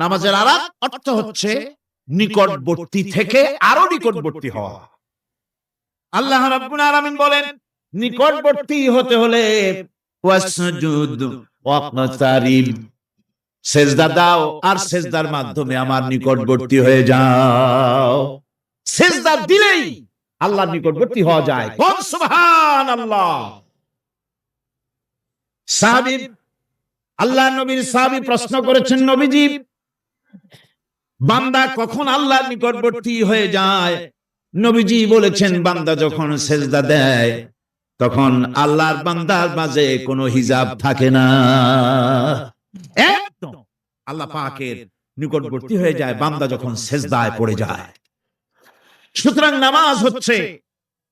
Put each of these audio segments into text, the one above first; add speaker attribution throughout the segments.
Speaker 1: নামাজের আরেক অর্থ হচ্ছে নিকটবর্তী থেকে আরো নিকটবর্তী হওয়া। আল্লাহ রাব্বুল আলামিন বলেন, নিকটবর্তী হতে হলে ওয়াসজুদ ওয়াকতারিব, সেজদা দাও আর সেজদার মাধ্যমে আমার নিকটবর্তী হয়ে যাও। সেজদা দিলেই আল্লাহর নিকটবর্তী হওয়া যায়। কোন সুবহানাল্লাহ। সাহাবী, আল্লাহর নবীর সাহাবী প্রশ্ন করেছেন, নবীজি, বান্দা কখন আল্লাহর নিকটবর্তী হয়ে যায়? নবীজি বলেছেন, বান্দা যখন সেজদা দেয় তখন আল্লাহর বান্দার মাঝে কোনো হিজাব থাকে না, একদম আল্লাহ পাকের নিকটবর্তী হয়ে যায় বান্দা যখন সেজদায় পড়ে যায়। সুতরাং নামাজ হচ্ছে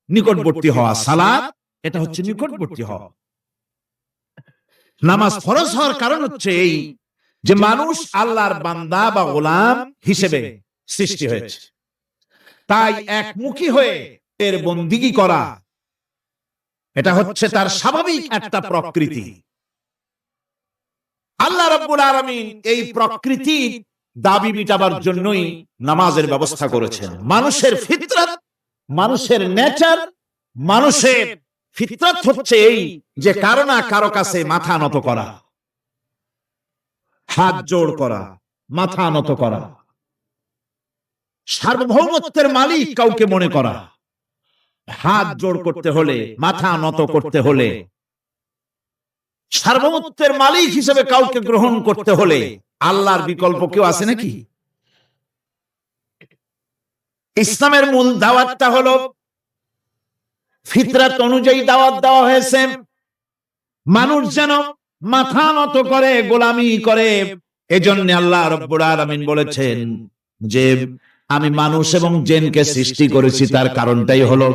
Speaker 1: নিকটবর্তী হওয়া, সালাত এটা হচ্ছে নিকটবর্তী হওয়া। নামাজ ফরজ হওয়ার কারণ হচ্ছে এই যে মানুষ আল্লাহর বান্দা বা গোলাম হিসেবে সৃষ্টি হয়েছে, তাই একমুখী হয়ে এর বন্দিগি করা এটা হচ্ছে তার স্বাভাবিক একটা প্রকৃতি। আল্লাহ রাব্বুল আলামিন এই প্রকৃতির দাবি মিটাবার জন্যই নামাজের ব্যবস্থা করেছেন। মানুষের ফিতরাত, মানুষের নেচার, মানুষের ফিতরাত হচ্ছে এই যে কারো না কারো কাছে মাথা নত করা, হাত জোড় করা, মাথা নত করা, সার্বভৌমত্বের মালিক কাউকে মনে করা, হাত জোড় করতে হলে, মাথা নত করতে হলে, সার্বভৌমত্বের মালিক হিসেবে কাউকে গ্রহণ করতে হলে আল্লাহর বিকল্প কেউ আছে নাকি? ইসলামের মূল দাওয়াতটা হলো ফিতরাত অনুযায়ী দাওয়াত দেওয়া হয়েছে, মানুষ যেন মাথা নত করে, গোলামি করে। এজন্য আল্লাহ রাব্বুল আলামিন বলেছেন যে আমি মানুষ এবং জিনকে সৃষ্টি করেছি, তার কারণটাই হলো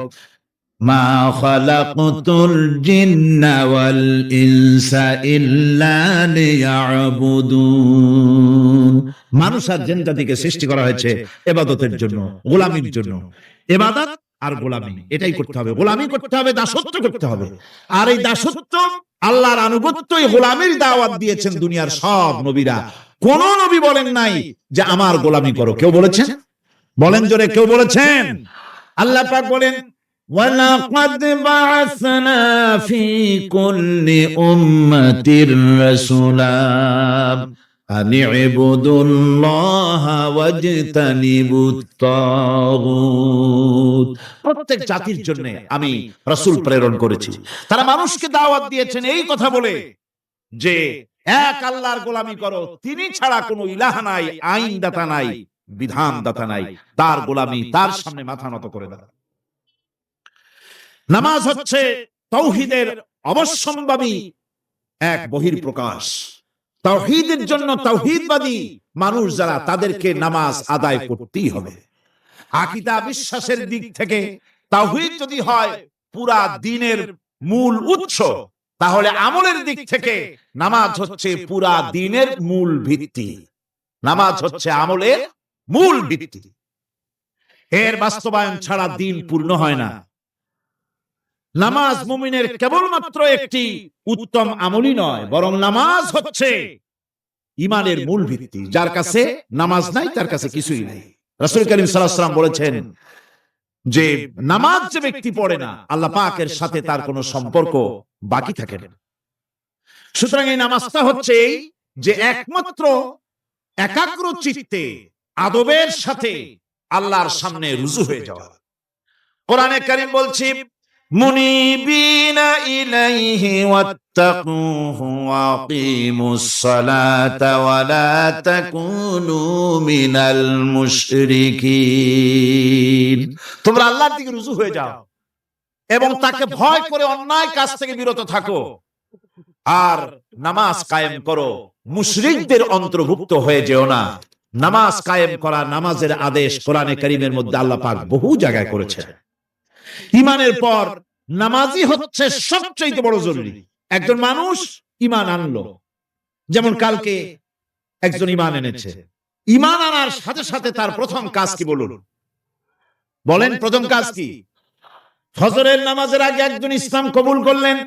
Speaker 1: মা খালাকতুল জিন্না ওয়াল ইনসা ইল্লা লিয়াবুদুন। মানুষ আর জিন জাতিকে সৃষ্টি করা হয়েছে ইবাদতের জন্য, গোলামির জন্য। ইবাদত আর গোলামি এটাই করতে হবে, গোলামি করতে হবে, দাসত্ব করতে হবে। আর এই দাসত্ব, আল্লাহর আনুগত্যই গোলামির দাওয়াত দিয়েছেন দুনিয়ার সব নবীরা। কোন নবী বলেন নাই যে আমার গোলামি করো? কেউ বলেছেন? বলেন জোরে, কেউ বলেছেন? আল্লাহ পাক বলেন, ওয়ালাকাদ বা'আসনা ফি কুল্লি উম্মাতির রাসূলা আন ইবুদুল্লাহা ওয়াজতানিবুত তাগুত। প্রত্যেক জাতির জন্য আমি রাসূল প্রেরণ করেছি, তারা মানুষকে দাওয়াত দিয়েছেন এই কথা বলে যে এক আল্লাহর গোলামি করো, তিনি ছাড়া কোনো ইলাহ নাই, আইনদাতা নাই, বিধানদাতা নাই, তার গোলামি, তার সামনে মাথা নত করে দাও। নামাজ হচ্ছে তাওহীদের অবশ্যম্ভাবী এক বহির্প্রকাশ। তাওহীদের জন্য তাওহীদবাদী মানুষ যারা, তাদেরকে নামাজ আদায় করতেই হবে। আকীদা বিশ্বাসের দিক থেকে তাওহীদ যদি হয় পুরা দ্বীনের মূল উৎস, তাহলে আমলের দিক থেকে নামাজ হচ্ছে পুরা দ্বীনের মূল ভিত্তি। নামাজ হচ্ছে আমলের মূল ভিত্তি। এর বাস্তবায়ন ছাড়া দ্বীন পূর্ণ হয় না। নামাজ মুমিনের কেবলমাত্র একটি উত্তম আমলই নয়, বরং নামাজ হচ্ছে ঈমানের মূল ভিত্তি। যার কাছে নামাজ নাই তার কাছে কিছুই নাই। রাসূল করিম সাল্লাল্লাহু আলাইহি ওয়াসাল্লাম বলেছেন যে নামাজ যে ব্যক্তি পড়ে না, আল্লাহ পাকের সাথে তার কোনো সম্পর্ক বাকি থাকে না। সুতরাং এই নামাজটা হচ্ছে এই যে একমাত্র একাগ্র চিত্তে আদবের সাথে আল্লাহর সামনে রুজু হয়ে যাওয়া। কোরআনে কারীম বলছে, মুনিবিনা ইলাইহি ওয়াত্তাকুহু ওয়াকিমুস সালাতা ওয়া লা তাকুনু মিনাল মুশরিকিন। তোমরা আল্লাহর দিকে রুজু হয়ে যাও এবং তাকে ভয় করে অন্যায় কাজ থেকে বিরত থাকো, আর নামাজ কায়েম করো, মুশরিকদের অন্তর্ভুক্ত হয়ে যেও না। নামাজ কায়েম করা, নামাজের আদেশ কোরআনে কারীমের মধ্যে আল্লাহ পাক বহু জায়গায় করেছেন। ঈমানের পর নামাজই হচ্ছে সবচেয়ে বড় জরুরি। একজন মানুষ ঈমান আনলো, যেমন কালকে একজন ঈমান এনেছে, ঈমান আনার সাথে সাথে তার প্রথম কাজ কি বলুন? বলেন প্রথম কাজ কি? ফজরের নামাজের আগে একজন ইসলাম কবুল করলেন,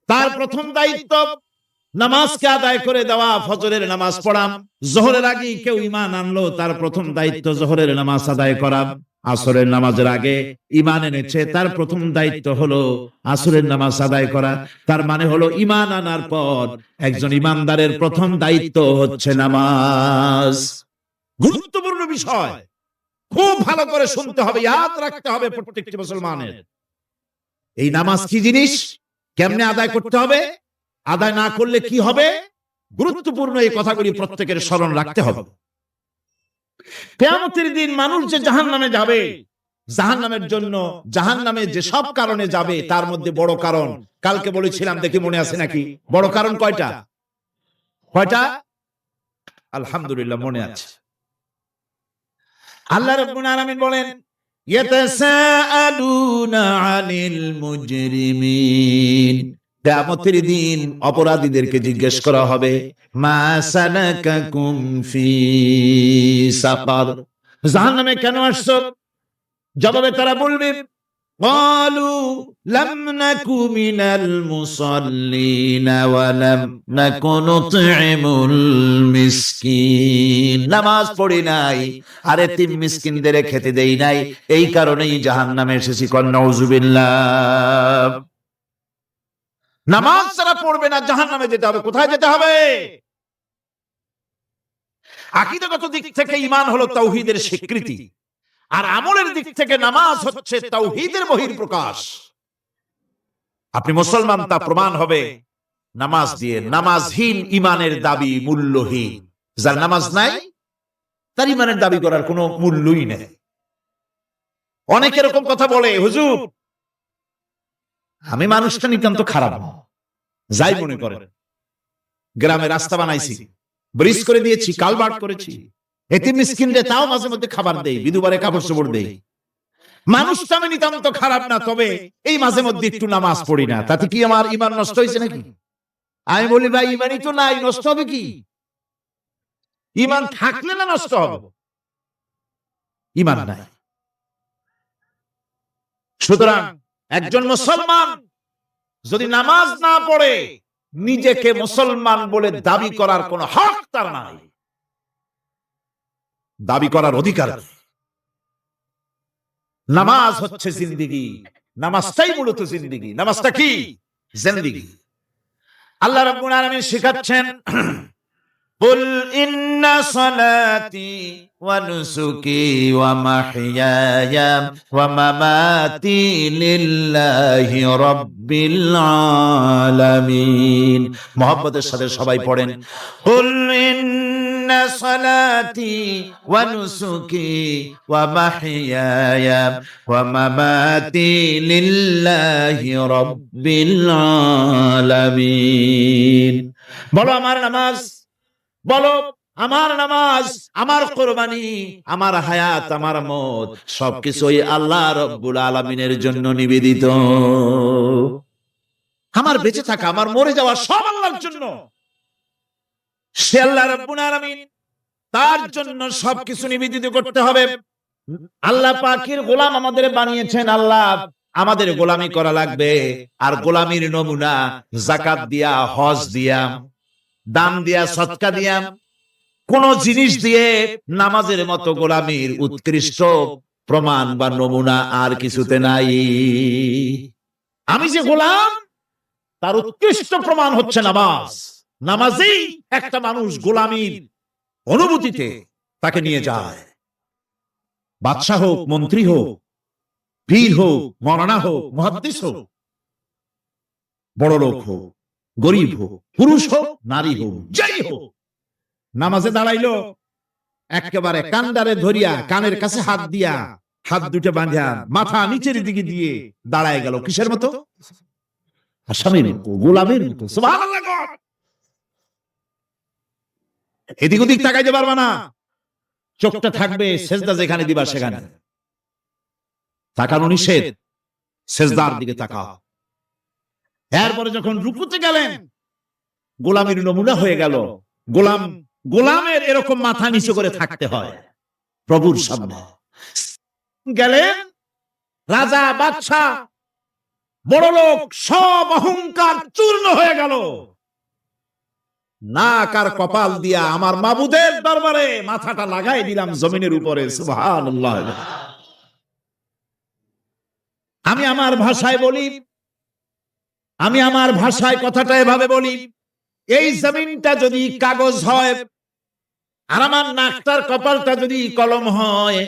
Speaker 1: তার প্রথম দায়িত্ব নামাজকে আদায় করে দেওয়া, ফজরের নামাজ পড়া। জোহরের আগে কেউ ঈমান আনলো, তার প্রথম দায়িত্ব জোহরের নামাজ আদায় করা। আসরের নামাজের আগে ঈমান এনেছে, তার প্রথম দায়িত্ব হলো আসরের নামাজ আদায় করা। তার মানে হলো ঈমান আনার পর একজন ঈমানদারের প্রথম দায়িত্ব হচ্ছে নামাজ। গুরুত্বপূর্ণ বিষয়, খুব ভালো করে শুনতে হবে, ইয়াদ রাখতে হবে প্রত্যেকটি মুসলমানের। এই নামাজ কি জিনিস, কেমনে আদায় করতে হবে, আদায় না করলে কি হবে, গুরুত্বপূর্ণ এই কথাগুলি প্রত্যেকের স্মরণ রাখতে হবে। কিয়ামতের দিন মানুষ যে জাহান্নামে যাবে, জাহান্নামের জন্য, জাহান্নামে যে সব কারণে যাবে তার মধ্যে বড় কারণ, কালকে বলেছিলাম, দেখি মনে আছে নাকি, বড় কারণ কয়টা? কয়টা? আলহামদুলিল্লাহ মনে আছে। আল্লাহ রাব্বুল আলামিন বলেন, ইয়াতাসাআলুনা আনিল মুজরিমিন, কিয়ামতের দিন অপরাধীদেরকে জিজ্ঞেস করা হবে, মা সালাকাকুম ফি সাকার, জাহান্নামে কেন আসছো? জবাবে তারা বলবে, ক্বালু লাম নাকু মিনাল মুসাল্লিন ওয়া লাম নাকু নুতঈমুল মিসকিন, নামাজ পড়ি নাই আর এতিম মিসকিনদের খেতে দেই নাই, এই কারণেই জাহান্নামে এসেছি। কোন নাউযুবিল্লাহ। নামাজ যারা পড়বে না জাহান্নামে যেতে হবে। কোথায় যেতে হবে? আকীদাগত দিক থেকে ঈমান হলো তাওহীদের স্বীকৃতি, আর আমলের দিক থেকে নামাজ হচ্ছে তাওহীদের বহিঃপ্রকাশ। আপনি মুসলমান তা প্রমাণ হবে নামাজ দিয়ে। নামাজহীন ঈমানের দাবি মূল্যহীন। যার নামাজ নাই তার ঈমানের দাবি করার কোনো মূল্যই নেই। অনেক এরকম কথা বলে, হুজুর আমি মানুষটা নিতান্ত খারাপ, যাই মনে করেন, গ্রামে রাস্তা বানাইছি, ব্রিজ করে দিয়েছি, কালভার্ট করেছি, এতিম মিসকিনদের তাও মাঝে মধ্যে খাবার দেই, বিধবারে কাপড় চোপড় দেই, মানুষটা আমি নিতান্ত খারাপ না, তবে এই মাঝে মধ্যে একটু নামাজ পড়ি না, তাতে কি আমার ঈমান নষ্ট হয়েছে নাকি? আমি বলি, ভাই ঈমানই তো নাই, নষ্ট হবে কি? ঈমান থাকলে না নষ্ট হবে? ঈমান নাই। সুতরাং একজন মুসলমান যদি নামাজ না পড়ে, নিজেকে মুসলমান বলে দাবি করার কোন হক তার নাই, দাবি করার অধিকার। নামাজ হচ্ছে জিন্দেগি, নামাজটাই মূলত জিন্দেগি। নামাজটা কি? জিন্দেগি। আল্লাহ রাব্বুল আলামিন শেখাচ্ছেন, কুল ইন্না সালাতি ওয়া নুসুকি ওয়া মাহইয়ায়া ওয়া মামাতি লিল্লাহি রাব্বিল আলামিন। মুহাব্বতের সাথে সবাই পড়েন, কুল ইন্না সালাতি ওয়া নুসুকি ওয়া মাহইয়ায়া ওয়া মামাতি লিল্লাহি রাব্বিল আলামিন। বলো আমার নামাজ, বলো আমার নামাজ, আমার কোরবানি, আমার হায়াত, আমার মত সবকিছুই আল্লাহ রাব্বুল আলামিনের জন্য নিবেদিত। আমার বেঁচে থাকা, আমার মরে যাওয়া সব আল্লাহর জন্য। সে আল্লাহ রাব্বুল আলামিন, তার জন্য সবকিছু নিবেদিত করতে হবে। আল্লাহ পাকের গোলাম আমাদের বানিয়েছেন, আল্লাহ আমাদের গোলামি করা লাগবে। আর গোলামির নমুনা যাকাত দিয়া, হজ দিয়া, দান দিয়া, সদকা দিয়া, কোন জিনিস দিয়ে নামাজের মতো গোলামির উৎকৃষ্ট প্রমাণ বা নমুনা আর কিছুতে নাই। আমি যে গোলাম তার উৎকৃষ্ট প্রমাণ হচ্ছে নামাজ। নামাজেই একটা মানুষ গোলামির অনুভূতিতে তাকে নিয়ে যায়। বাদশাহ হোক, মন্ত্রী হোক, পীর হোক, মওলানা হোক, মুহাদ্দিস হোক, বড় লোক হোক, গরিব হোক, পুরুষ হোক, নারী হোক, যাই হোক, নামাজে দাঁড়াইলো, একেবারে কান্ডারে ধরিয়া কানের কাছে হাত দিয়া, হাত দুটো বাঁধা, মাথা নিচের দিকে দিয়ে দাঁড়ায় গেল। কিসের মতো? আসামির মতো, গোলামের মতো। সুবহানাল্লাহ। এদিক ওদিক তাকাইতে পারবা না, চোখটা থাকবে সেজদা যেখানে দিবা সেখানে। তাকানো নিষেধ, সেজদার দিকে তাকাও। এরপরে যখন রুকুতে গেলেন, গোলামের নমুনা হয়ে গেল। গোলামের এরকম মাথা নিচু করে থাকতে হয় প্রভুর সামনে। গেলেন রাজা, বাদশা, বড় লোক, সব অহংকার চূর্ণ হয়ে গেল। নাক আর কপাল দিয়া আমার মাবুদের দরবারে মাথাটা লাগাই দিলাম জমিনের উপরে। সুবহানাল্লাহ। আমি আমার ভাষায় বলি, আমি আমার ভাষায় কথাটা এভাবে বলি, এই জমিনটা যদি কাগজ হয় আর আমার নাকটার কপালটা যদি কলম হয়,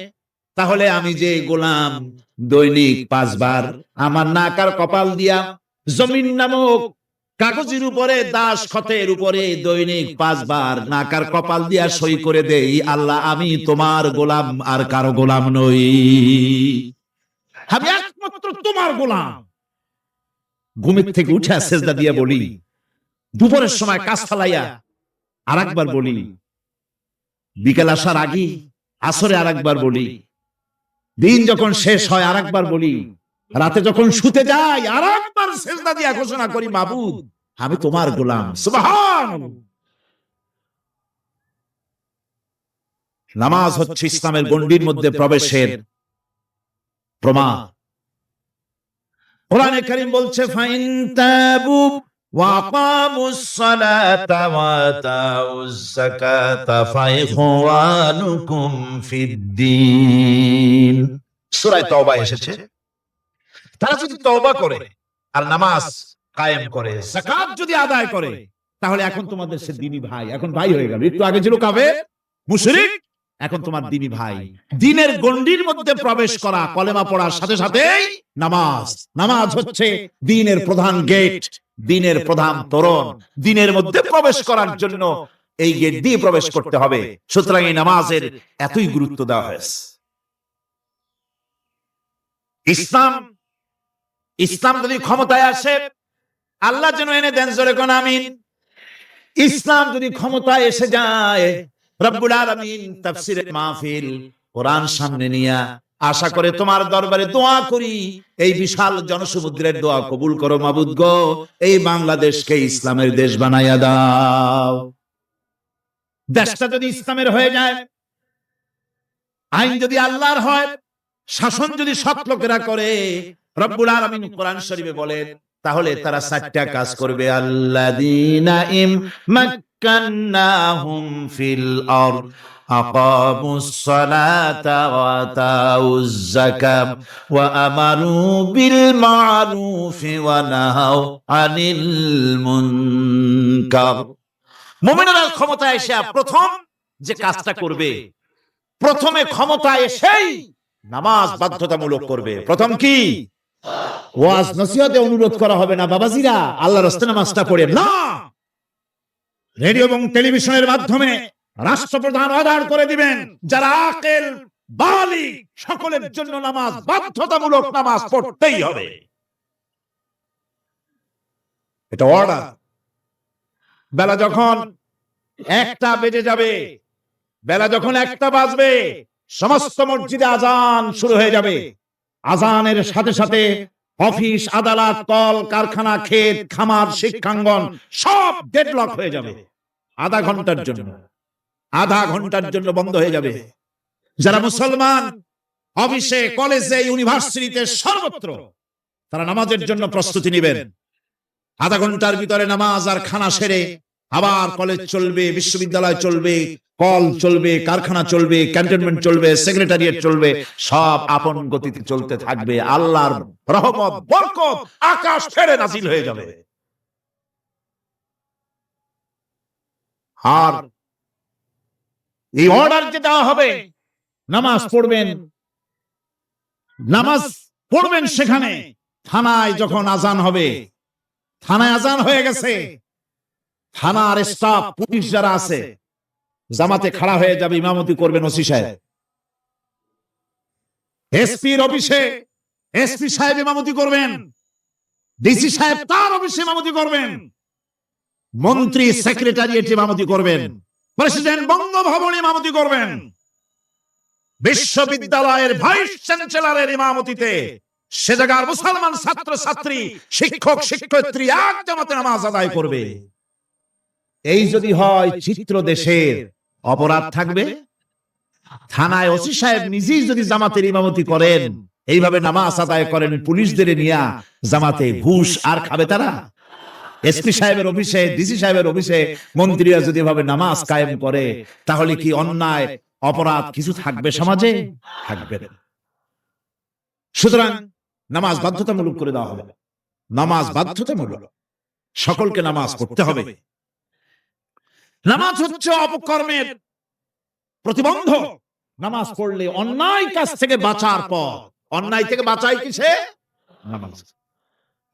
Speaker 1: তাহলে আমি যে গোলাম দৈনিক 5 বার আমার নাক আর কপাল দিয়া জমিন নামক কাগজের উপরে দাস খতের উপরে দৈনিক 5 বার নাক আর কপাল দিয়া সই করে দেই, আল্লাহ আমি তোমার গোলাম আর কারো গোলাম নই, আমি একমাত্র তোমার গোলাম। ঘুমের থেকে উঠে সেজদা দিয়ে বলি, দুপুরের সময় কাজ ফালাইয়া আরেকবার বলি, বিকেল আসার আগে আসরে আরেকবার বলি, দিন যখন শেষ হয় আরেকবার বলি, রাতে যখন শুতে যাই আরেকবার সেজদা দিয়ে ঘোষণা করি, মাবুদ আমি তোমার গোলাম। সুবহানাল্লাহ। নামাজ হচ্ছে ইসলামের গণ্ডির মধ্যে প্রবেশের প্রমাণ। কোরআনে কারীম বলছে, ফাইন তাবু ওয়া আকামুস সালাতা ওয়া আতাউজ যাকাতা ফাইখওয়ানুকুম ফিদ্দীন। সূরা তাওবা এসেছে, তারা যদি তওবা করে আর নামাজ কায়েম করে, যাকাত যদি আদায় করে, তাহলে এখন তোমাদের সে দ্বীনি ভাই, এখন ভাই হয়ে গেল। একটু আগে ছিল কাফের মুশরিক, এখন তোমার দ্বীনি ভাই। দ্বীনের গণ্ডির মধ্যে প্রবেশ করা, কলেমা পড়ার সাথে সাথেই নামাজ। নামাজ হচ্ছে দ্বীনের প্রধান গেট, দ্বীনের প্রধান তোরণ। দ্বীনের মধ্যে প্রবেশ করার জন্য এই গেট দিয়ে প্রবেশ করতে হবে। সুতরাং এই নামাজের এতই গুরুত্ব দেওয়া হয়েছে। ইসলাম যদি ক্ষমতায় আসে, আল্লাহ যেন এনে দেন, জোরে কোন আমিন। ইসলাম যদি ক্ষমতায় এসে যায়, রব্বুল আলামিন তাফসীরে মাহফিল কোরআন সামনে নিয়া আশা করে তোমার দরবারে দোয়া করি, এই বিশাল জনসমুদ্রের দোয়া কবুল করো মাবুদ গো, এই বাংলাদেশকে ইসলামের দেশ বানাইয়া দাও। দেশটা যদি ইসলামের হয়ে যায়, আইন যদি আল্লাহর হয়, শাসন যদি সৎ লোকেরা করে, রব্বুল আলামিন কোরআন শরীফে বলেন, তাহলে তারা 4টা কাজ করবে। আল্লাযীনা ইমাক্কান্নাহুম ফিল আরদ আকামুস সালাতা ওয়া আতাউজ যাকাত ওয়া আমারু বিল মা'রুফি ওয়া নাহাউ আনিল মুনকার। মুমিনরা ক্ষমতায় এসে প্রথম যে কাজটা করবে, প্রথমে ক্ষমতায় এসেই নামাজ বাধ্যতামূলক করবে। প্রথম কি? ওয়াজ নসিহতে অনুরোধ করা হবে না, বাবাজিরা আল্লাহর রাস্তায় নামাজটা পড়েন না। রেডিও এবং টেলিভিশনের মাধ্যমে রাষ্ট্রপ্রধান অর্ডার করে দিবেন, যারা আকেল বালিগ সকলের জন্য নামাজ বাধ্যতামূলক, নামাজ পড়তেই হবে, এটা অর্ডার। বেলা যখন 1টা বেজে যাবে, বেলা যখন 1টা বাজবে, সমস্ত মসজিদে আজান শুরু হয়ে যাবে। আজানের সাথে সাথে অফিস, আদালত, কল কারখানা, ক্ষেত খামার, শিক্ষাঙ্গন সব ডেডলক হয়ে যাবে। আধা ঘন্টার জন্য বন্ধ হয়ে যাবে। যারা মুসলমান অফিসে, কলেজে, ইউনিভার্সিটিতে সর্বত্র তারা নামাজের জন্য প্রস্তুতি নেবেন। আধা ঘন্টার ভিতরে নামাজ আর খানা সেরে আবার কলেজ চলবে, বিশ্ববিদ্যালয় চলবে, কল চলবে, কারখানা চলবে, ক্যান্টনমেন্ট চলবে, সেক্রেটারিয়েট চলবে, সব আপন গতিতে চলতে থাকবে। আল্লাহর রহমত, বরকত আকাশ ছেড়ে নাজিল হয়ে যাবে। আর এই অর্ডার যে দেওয়া হবে, নামাজ পড়বেন সেখানে। থানায় যখন আজান হবে, থানায় আজান হয়ে গেছে, থানার স্টাফ, পুলিশ যারা আছে, জামাতে খাড়া হয়ে যাবে, ইমামতি করবেন ওসি সাহেব। এসপির অফিসে এসপি সাহেব ইমামতি করবেন, ডিসি সাহেব তার অফিসে ইমামতি করবেন, মন্ত্রী সেক্রেটারিয়েট ইমামতি করবেন, প্রেসিডেন্ট বঙ্গভবন ইমামতি করবেন, বিশ্ববিদ্যালয়ের ভাইস চ্যান্সেলরের ইমামতিতে সে জায়গার মুসলমান ছাত্র ছাত্রী, শিক্ষক শিক্ষয়িত্রী এক জামাতে নামাজ আদায় করবে। এই যদি হয় চিত্র দেশের, অপরাধ থাকবে। থানায় ওসি সাহেব নিজেই যদি জামাতের ইমামতি করেন, এইভাবে নামাজ আদায় করেন পুলিশদের নিয়ে জামাতে, ঘুষ আর খাবে তারা? এসপি সাহেবের অফিসে, ডিসি সাহেবের অফিসে মন্ত্রীরা যদি এভাবে নামাজ কায়েম করে, তাহলে কি অন্যায় অপরাধ কিছু থাকবে সমাজে? থাকবে না। সুতরাং নামাজ বাধ্যতামূলক করে দেওয়া হবে। নামাজ বাধ্যতামূলক, সকলকে নামাজ পড়তে হবে। নামাজ হচ্ছে অপকর্মের প্রতিবন্ধক। নামাজ পড়লে অন্যায় কাজ থেকে বাঁচার পথ। অন্যায় থেকে বাঁচায় কিসে? নামাজ।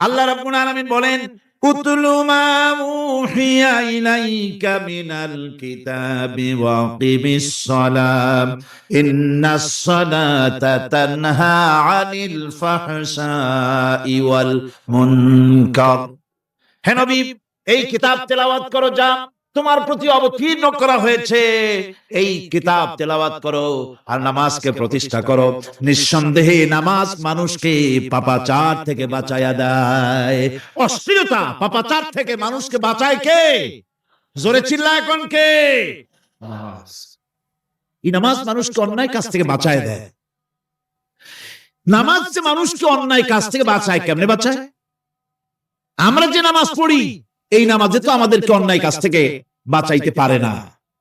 Speaker 1: আল্লাহ রাব্বুল আলামিন বলেন, উতলু মা উহিয়া ইলাইকা মিনাল কিতাবি ওয়া কিমিস সালাম ইন্নাস সালাতা তানহা আনিল ফাহশাই ওয়াল মুনকার। হে নবী, এই কিতাব তেলাওয়াত করো যা তোমার প্রতি অবতীর্ণ করা হয়েছে। এই কিতাব তেলাওয়াত করো আর নামাজকে প্রতিষ্ঠা করো। নিঃসন্দেহে নামাজ মানুষকে পাপাচার থেকে বাঁচায়া দেয়। অশ্লীলতা, পাপাচার থেকে মানুষকে বাঁচায় কে? জোরে চিল্লা এখন কে? নামাজ। এই নামাজ মানুষকে অন্যায় কাজ থেকে বাঁচায় দেয়। নামাজ যে মানুষকে অন্যায় কাজ থেকে বাঁচায়, কেমনে বাঁচায়? আমরা যে নামাজ পড়ি, এই নামাজে তো আমাদেরকে অন্যায় কাজ থেকে বাঁচাইতে পারে না।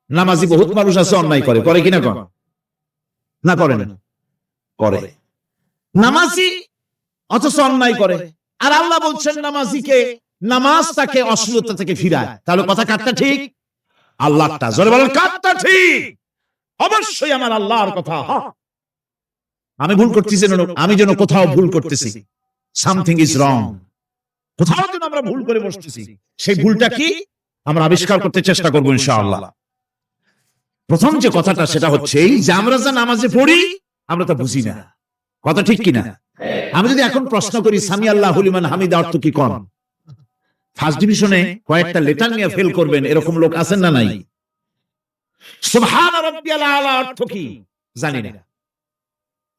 Speaker 1: নামাজি বহুত মানুষ আছে অন্যায় করে, করে কিনা? কর না, করে না? করে। নামাজি অথচ অন্যায় করে। আর আল্লাহ বলছেন নামাজিকে, নামাজ তাকে অশ্লীলতা থেকে ফিরায়। তাহলে কথা কাটটা ঠিক? আল্লাহটা জোরে বলেন, কাটটা ঠিক? অবশ্যই আমার আল্লাহর কথা। আমি ভুল করতেছি, আমি যেন কোথাও ভুল করতেছি, সামথিং ইজ রং। কোথাও যেন আমরা ভুল করে বসতেছি, সেই ভুলটা কি আমরা আবিষ্কার করতে চেষ্টা করবো ইনশাআল্লাহ। প্রথম যে কথাটা সেটা হচ্ছে এই যে আমরা যা নামাজে পড়ি আমরা তা বুঝি না। কথা ঠিক কিনা? আমি যদি এখন প্রশ্ন করি সামি আল্লাহু লিমান হামিদা অর্থ কি কোন, ফার্স্ট ডিভিশনে কয়েকটা লেটার নিয়ে ফেল করবেন, এরকম লোক আছেন না নাই? সুবহান রাব্বিয়াল আলা অর্থ কি জানি না।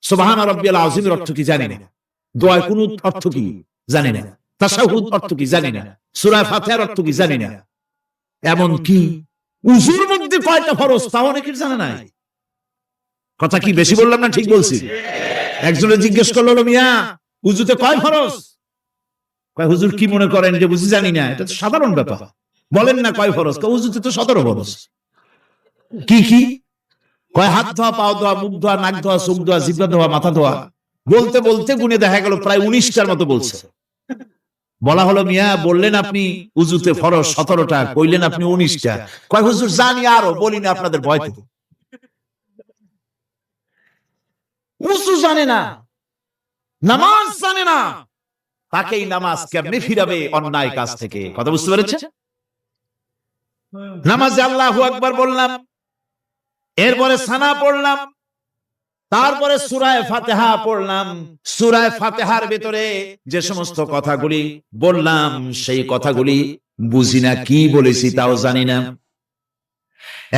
Speaker 1: সুবহান রাব্বিয়াল আযীমের অর্থ কি জানি না। দোয়া কুনুত অর্থ কি জানি না। তাশাহুদ অর্থ কি জানি না। সূরা ফাতিহার অর্থ কি জানি না। এমন কি উযুর মধ্যে কয়টা ফরজ তাও অনেকের জানা নাই। কথা কি বেশি বললাম না ঠিক বলছি? একজনে জিজ্ঞেস করলো, মিয়া উযুতে কয় ফরজ? কয় হুজুর কি মনে করেন যে বুঝি জানি না? এটা তো সাধারণ ব্যাপার, বলেন না কয় ফরজ? কয় উযুতে তো 17 ফরজ। কি কি? কয় হাত ধোয়া, পাও ধোয়া, মুখ ধোয়া, নাক ধোয়া, চোখ ধোয়া, জিহ্বা ধোয়া, মাথা ধোয়া। বলতে বলতে গুনে দেখা গেল প্রায় 19টার মতো বলছে। বলা হলো, মিয়া বললেন আপনি উযুতে ফরজ 17টা, কইলেন আপনি 19টা। কয় হুজুর জানি আরো, বলি না আপনাদের ভয় থেকে। উযু জানে না, নামাজ জানে না, তাকেই নামাজ কেমনে ফিরাবে অন্যায় কাজ থেকে? কথা বুঝতে পেরেছে? নামাজে আল্লাহু আকবার বললাম, এরপরে সানা পড়লাম, তারপরে সূরা ফাতিহা পড়লাম। সূরা ফাতিহার ভিতরে যে সমস্ত কথাগুলি বললাম সেই কথাগুলি বুঝি না, কি বলেছি তাও জানি না।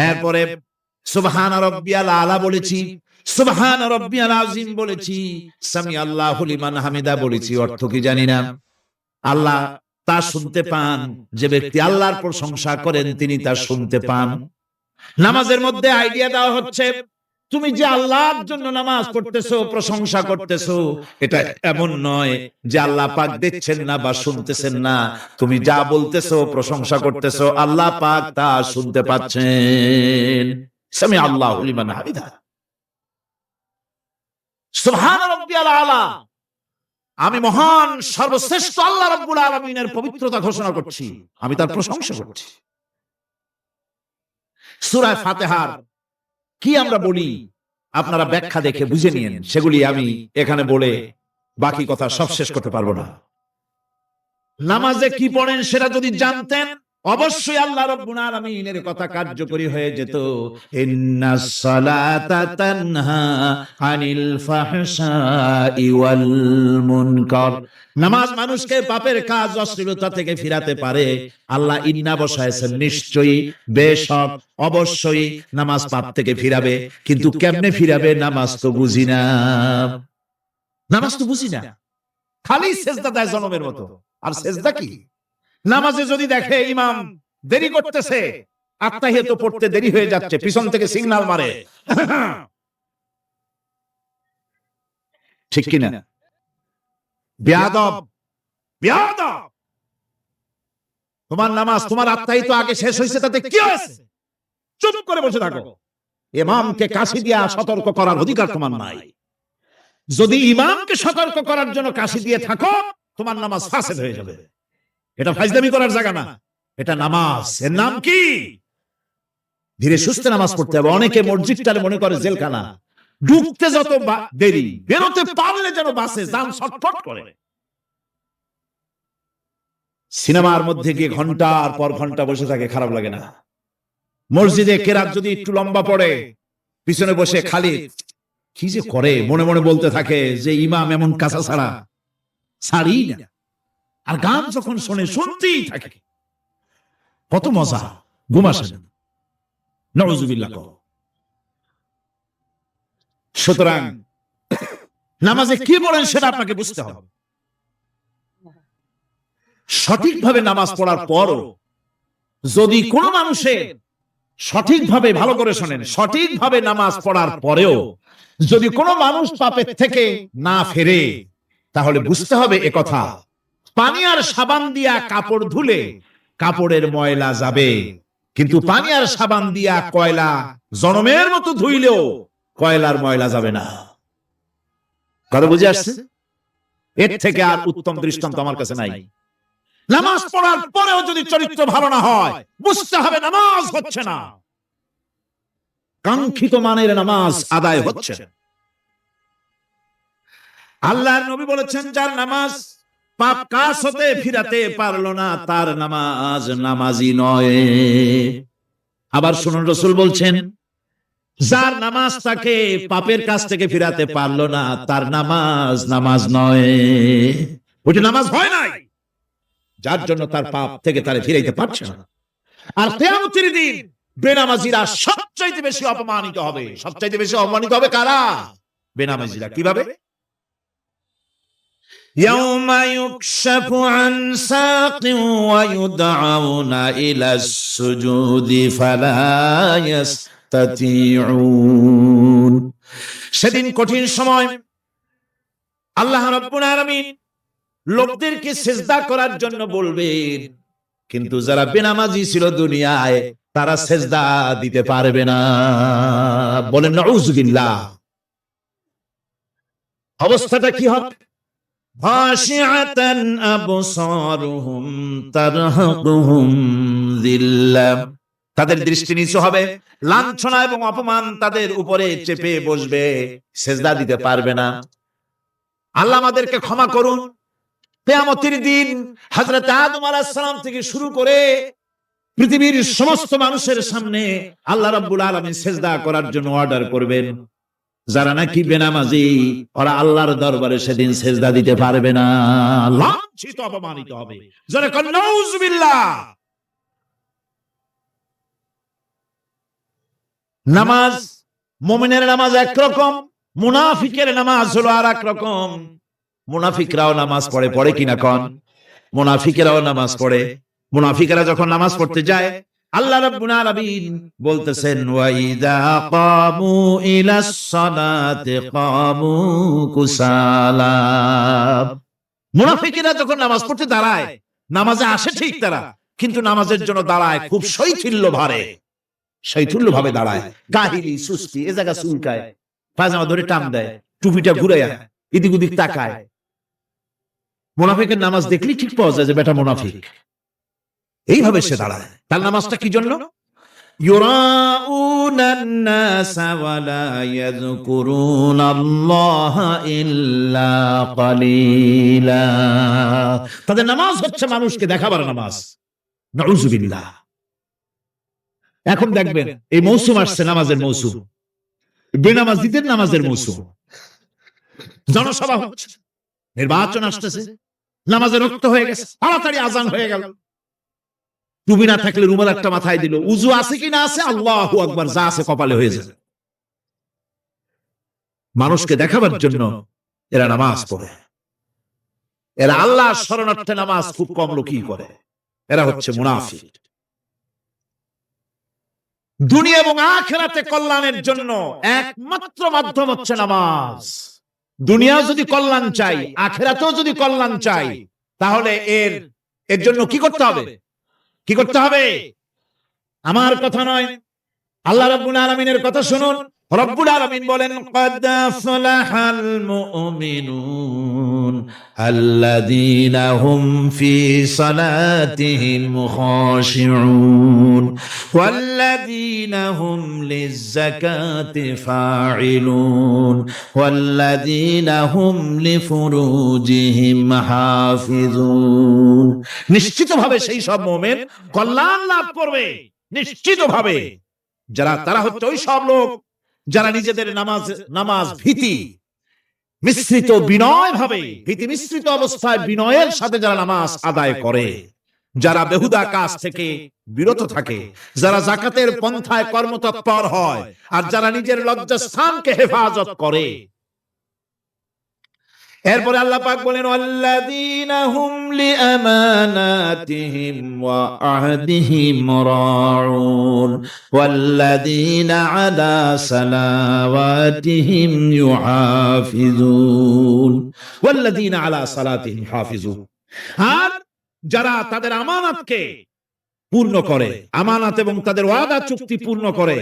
Speaker 1: এরপরে সুবহান রাব্বিয়াল আলা বলেছি, সুবহান রাব্বিয়াল আযীম বলেছি, সামি আল্লাহু লিমান হামিদা বলেছি, অর্থ কি জানি না। আল্লাহ তা শুনতে পান, যে ব্যক্তি আল্লাহর প্রশংসা করেন তিনি তা শুনতে পান। নামাজের মধ্যে আইডিয়া দেওয়া হচ্ছে, তুমি যে আল্লাহর জন্য নামাজ পড়তেছো, প্রশংসা করতেছো, এটা এমন নয় যে আল্লাহ পাক দেখছেন না বা শুনতেছেন না। তুমি যা বলতেছো, প্রশংসা করতেছো, আল্লাহ পাক তা শুনতে পাচ্ছেন। সামি আল্লাহু লিমান হামিদা, সুবহান রাব্বিয়াল আলা। আমি মহান সর্বশ্রেষ্ঠ আল্লাহ রাব্বুল আলামিনের পবিত্রতা ঘোষণা করছি, আমি তার প্রশংসা করছি। সূরা ফাতিহার কি আমরা বলি আপনারা ব্যাখ্যা দেখে বুঝে নিয়েন, সেগুলি আমি এখানে বলে বাকি কথা সব শেষ করতে পারবো না। নামাজে কি পড়েন সেটা যদি জানতেন, অবশ্যই আল্লাহ রাব্বুল আলামিনের কথা কার্যকরী হয়ে যেত। ইন্নাস সালাতা তানহা আনিল ফাহশাই ওয়াল মুনকার। নামাজ মানুষকে পাপের কাজ, অশ্লীলতা থেকে ফিরাতে পারে। আল্লাহ ইন্না বসায়ছেন, নিশ্চয়ই, বেশক, অবশ্যই নামাজ পাপ থেকে ফিরাবে। কিন্তু কেমনে ফিরাবে নামাজ তো বুঝি না। নামাজ তো বুঝি না, খালি সেজদা দেয় জনমের মতো। আর সেজদা কি? নামাজে যদি দেখে ইমাম দেরি করতেছে, আত্তাহিয়াত পড়তে দেরি হয়ে যাচ্ছে, পিছন থেকে সিগন্যাল মারে, ঠিক কিনা? বেয়াদব, বেয়াদব। তোমার নামাজ, তোমার আত্মাই তো আগে শেষ হয়েছে, তাতে কি হয়েছে? চুপ করে বসে থাকো। ইমামকে কাশি দিয়া সতর্ক করার অধিকার তোমার নাই। যদি ইমামকে সতর্ক করার জন্য কাশি দিয়ে থাকো, তোমার নামাজ ফাসেদ হয়ে যাবে। এটা ফাজলামি করার জায়গা না, এটা নামাজ। এর নাম কি? ধীরে সুস্থে নামাজ পড়তে হবে। অনেকে মসজিদটারে মনে করে জেলখানা, ঢুকতে যত দেরি, বেরোতে পারলে যেন বাসে যান ছটফট করে। সিনেমার মধ্যে গিয়ে ঘন্টার পর ঘন্টা বসে থাকে, খারাপ লাগে না? মসজিদে কেরাত যদি একটু লম্বা পড়ে, পিছনে বসে খালি কি যে করে মনে মনে বলতে থাকে যে ইমাম এমন কাঁচা ছাড়া ছাড়ি না। আর গান যখন শোনে শুনতেই থাকে, কত মজা, ঘুম আসে না। নাউযুবিল্লাহ। সুতরাং নামাজে কি পড়েন সেটা আপনাকে বুঝতে হবে। সঠিকভাবে নামাজ পড়ার পরও যদি কোনো মানুষের সঠিকভাবে, ভালো করে শোনেন, সঠিকভাবে নামাজ পড়ার পরেও যদি কোনো মানুষ পাপের থেকে না ফেরে, তাহলে বুঝতে হবে একথা, পানি আর সাবান দিয়া কাপড় ধুলে কাপড়ের ময়লা যাবে, কিন্তু পানি আর সাবান দিয়া কয়লা জনমের মতো ধুইলেও কয়লার ময়লা যাবে না। কথা বুঝে আসছে? এর থেকে আর উত্তম দৃষ্টান্ত আমার কাছে নাই। নামাজ পড়ার পরেও যদি চরিত্র ভালো না হয়, বুঝতে হবে নামাজ হচ্ছে না, কাঙ্ক্ষিত মানের নামাজ আদায় হচ্ছে। আল্লাহর নবী বলেছেন, যার নামাজ পাপ কাজ হতে ফিরাতে পারলো না, তার নামাজ নামাজি নয়। আবার শুনুন, রাসূল বলছেন, যার নামাজ তাকে পাপের কাছ থেকে ফিরাতে পারলো না, তার নামাজ নামাজ নয়। ওইটা নামাজ হয় নাই, যার জন্য তার পাপ থেকে তারে ফিরাইতে পারছে না। আর কিয়ামতের দিন বেনামাজিরা সবচাইতে বেশি অপমানিত হবে। সবচাইতে বেশি অপমানিত হবে কারা? বেনামাজিরা। কিভাবে? ইয়াউমা ইউকশাফু আন সাকিন ওয়া ইউদআউনা ইলাস সুজুদি ফালা ইয়াস্তাতিউন। সেদিন কঠিন সময়, আল্লাহ রাব্বুল আলামিন লোকদেরকে সিজদা করার জন্য বলবেন, কিন্তু যারা বেনামাজি ছিল দুনিয়ায়, তারা সিজদা দিতে পারবে না। বলেন নাউযুবিল্লাহ। অবস্থাটা কি হবে? খাশিআতান আবসারুহুম তারহাকুহুম যিল্লাহ। তাদের দৃষ্টি নিচু হবে, লাঞ্ছনা এবং অপমান তাদের উপরে চেপে বসবে, সিজদা দিতে পারবে না। আল্লাহ আমাদেরকে ক্ষমা করুন। কিয়ামতের দিন হযরত আদম আলাইহিস সালাম থেকে শুরু করে পৃথিবীর সমস্ত মানুষের সামনে আল্লাহ রাব্বুল আলামিন সিজদা করার জন্য অর্ডার করবেন। যারা নাকি বেনামাজি, ওরা আল্লাহর দরবারে সেদিন সিজদা দিতে পারবে না, লাঞ্ছিত, অপমানিত হবে। যারা কন নাউযুবিল্লাহ। নামাজ, মুমিনের নামাজ একরকম, মুনাফিকের নামাজ হলো আর এক রকম। মুনাফিকরাও নামাজ পড়ে, পড়ে কিনা কন? মুনাফিকেরাও নামাজ পড়ে। মুনাফিকেরা যখন নামাজ পড়তে যায়, আল্লাহ রাব্বুল আলামিন বলতেছেন, ওয়া ইযা কামু ইলাস সালাতি কামু কুসালা। মুনাফিকেরা যখন নামাজ পড়তে দাঁড়ায়, নামাজে আসে ঠিক তারা, কিন্তু নামাজের জন্য দাঁড়ায় খুব শৈথিল্য ভারে, শৈথিল্য ভাবে দাঁড়ায়, কাহিলি সুস্তি, এ জায়গা চুলকায়, পায়জামা ধরে টান দেয়, টুপিটা ঘুরাইয়া এদিক ওদিক তাকায়। মুনাফিকের নামাজ দেখলেই ঠিক পাওয়া যায় যে বেটা মুনাফিক। এইভাবে সে দাঁড়ায়। তার নামাজটা কি জন্য? ইউরাউনান নাসা ওয়া লা ইয়াযকুরুনাল্লাহা ইল্লা কালিলা। তাদের নামাজ হচ্ছে মানুষকে দেখাবার নামাজ। নাউযুবিল্লাহ। এখন দেখবেন এই মৌসুম আসছে, নামাজের মৌসুম, বেনামাজিদের নামাজের মৌসুম। জনসভা হচ্ছে, নির্বাচন আসতেছে, নামাজের রক্ত হয়ে গেছে, তাড়াতাড়ি আজান হয়ে গেল, টুপি না থাকলে রুমাল একটা মাথায় দিল, উযু আছে কি না আছে, আল্লাহু আকবার, যা আছে কপালে হয়ে যায়। মানুষকে দেখাবার জন্য এরা নামাজ পড়ে। এরা আল্লাহর শরণার্থে নামাজ খুব কম লোকই করে। এরা হচ্ছে মুনাফিক। দুনিয়া এবং আখিরাতে কল্যাণের জন্য একমাত্র মাধ্যম হচ্ছে নামাজ। দুনিয়া যদি কল্যাণ চাই, আখিরাতেও যদি কল্যাণ চাই, তাহলে এর জন্য কি করতে হবে? কি করতে হবে? আমার কথা নয়, আল্লাহ রাব্বুল আলামিনের কথা শুনুন। রব্বুল আলামিন বলেন, قد أفلح المؤمنون الذين هم في صلاتهم خاشعون والذين هم للزكاة فاعلون والذين هم لفروجهم حافظون। নিশ্চিতভাবে সেই সব মুমিন কল্যাণ লাভ করবে, নিশ্চিতভাবে। যারা তারা হচ্ছে ওই সব লোক যারা নিজেদের নামাজ ভীতি মিশ্রিত বিনয় ভাবে, ভীতি মিশ্রিত অবস্থায় বিনয়ের সাথে যারা নামাজ আদায় করে, যারা বেহুদা কাজ থেকে বিরত থাকে, যারা যাকাতের পন্থায় কর্মতৎপর হয়, আর যারা নিজের লজ্জাস্থানকে হেফাজত করে। এরপরে আল্লাহ পাক বলেন, ওয়াল্লাযীনা হুম লিআমানাতিহিম ওয়া আহদিহিম রাউন ওয়াল্লাযীনা আলা সালাওয়াতিহিম ইউহাফিজুন ওয়াল্লাযীনা আলা সালাতিহিম হাফিজুন। আর যারা তাদের আমানতকে পূর্ণ করে, আমানত এবং তাদের ওয়াদা চুক্তি পূর্ণ করে,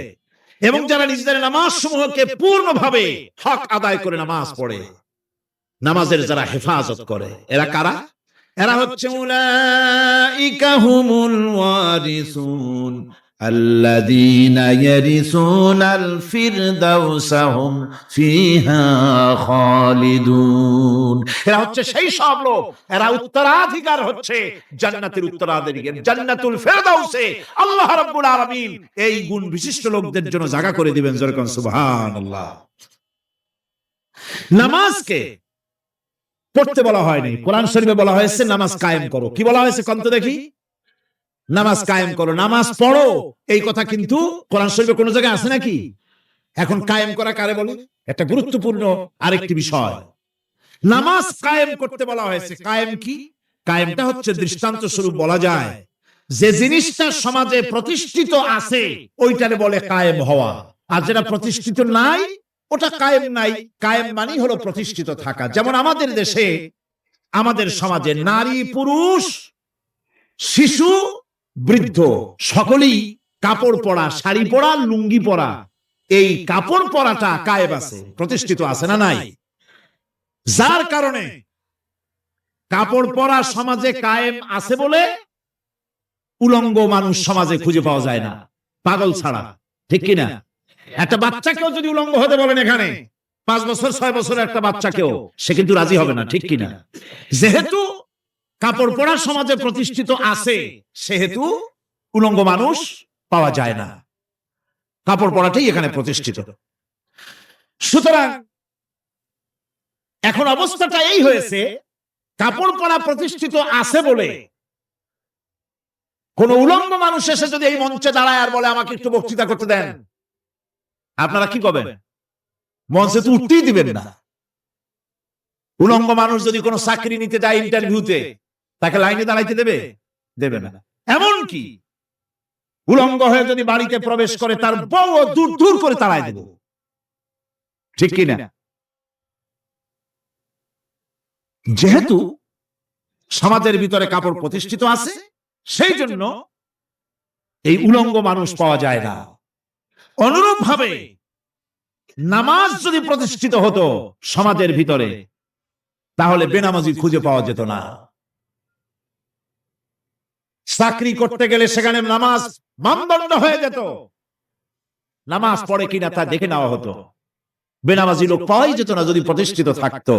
Speaker 1: এবং যারা নিজেদের নামাজ সমূহকে পূর্ণভাবে হক আদায় করে নামাজ পড়ে, নামাজের যারা হেফাজত করে, এরা কারা? এরা হচ্ছে উলাইকা হুমুল ওয়ারিসুন আল্লাযীনা ইয়ারিসুনাল ফিরদাউসা হুম ফিহা খালিদুন। এরা হচ্ছে সেই সব লোক, এরা উত্তরাধিকার হচ্ছে জান্নাতের উত্তরাধিকার, জান্নাতুল ফিরদাউসে আল্লাহ রাব্বুল আলামিন এই গুণ বিশিষ্ট লোকদের জন্য জায়গা করে দিবেন। জোরে কোন সুবহানাল্লাহ। নামাজকে পড়তে বলা হয়নি, কোরআন শরীফে বলা হয়েছে নামাজ কায়েম করো। কি বলা হয়েছে কোন তো দেখি? নামাজ কায়েম করো, নামাজ পড়ো। এই কথা কিন্তু কোরআন শরীফে কোন জায়গায় আছে নাকি? এখন কায়েম করা কারে বলে? একটা গুরুত্বপূর্ণ আরেকটি বিষয়। নামাজ কায়েম করতে বলা হয়েছে। কায়েম কি? কায়েমটা হচ্ছে দৃষ্টান্ত স্বরূপ বলা যায় যে জিনিসটা সমাজে প্রতিষ্ঠিত আছে ওইটারে বলে কায়েম হওয়া, আর যেটা প্রতিষ্ঠিত নাই ওটা কায়েম নাই। কায়েম মানে হলো প্রতিষ্ঠিত থাকা। যেমন আমাদের দেশে, আমাদের সমাজে নারী পুরুষ শিশু বৃদ্ধ সকলেই কাপড় পরা, শাড়ি পরা, লুঙ্গি পরা, এই কাপড় পরাটা কায়েম আছে, প্রতিষ্ঠিত আছে না নাই? যার কারণে কাপড় পরা সমাজে কায়েম আছে বলে উলঙ্গ মানুষ সমাজে খুঁজে পাওয়া যায় না, পাগল ছাড়া। ঠিক কিনা? একটা বাচ্চাকেও যদি উলঙ্গ হতে বলেন এখানে, 5 বছর 6 বছর একটা বাচ্চাকেও, সে কিন্তু রাজি হবে না। ঠিক কিনা? যেহেতু কাপড় পরা সমাজে প্রতিষ্ঠিত আছে সেহেতু উলঙ্গ মানুষ পাওয়া যায় না, কাপড় পরাটাই এখানে প্রতিষ্ঠিত। সুতরাং এখন অবস্থাটা এই হয়েছে, কাপড় পরা প্রতিষ্ঠিত আছে বলে কোন উলঙ্গ মানুষ এসে যদি এই মঞ্চে দাঁড়ায় আর বলে আমাকে একটু বক্তৃতা করতে দেন, আপনারা কি করবেন? মঞ্চে তো উঠতেই দিবেন না। উলঙ্গ মানুষ যদি কোনো চাকরি নিতে যায় ইন্টারভিউতে, তাকে লাইনে দাঁড়াইতে দেবে? দেবে না। এমন কি উলঙ্গ হয়ে যদি বাড়িতে প্রবেশ করে তার বউ দূর দূর করে তাড়ায় দেব। ঠিক কিনা? যেহেতু সমাজের ভিতরে কাপড় প্রতিষ্ঠিত আছে সেই জন্য এই উলঙ্গ মানুষ পাওয়া যায় না। অনুরূপ ভাবে নামাজ যদি প্রতিষ্ঠিত হতো সমাজের ভিতরে, তাহলে বেনামাজি খুঁজে পাওয়া যেত না। চাকরি করতে গেলে সেখানে নামাজ মানদণ্ড হয়ে যেত, নামাজ পড়ে কিনা তা দেখে নেওয়া হতো। বেনামাজি লোক পাওয়াই যেত না যদি প্রতিষ্ঠিত থাকতো।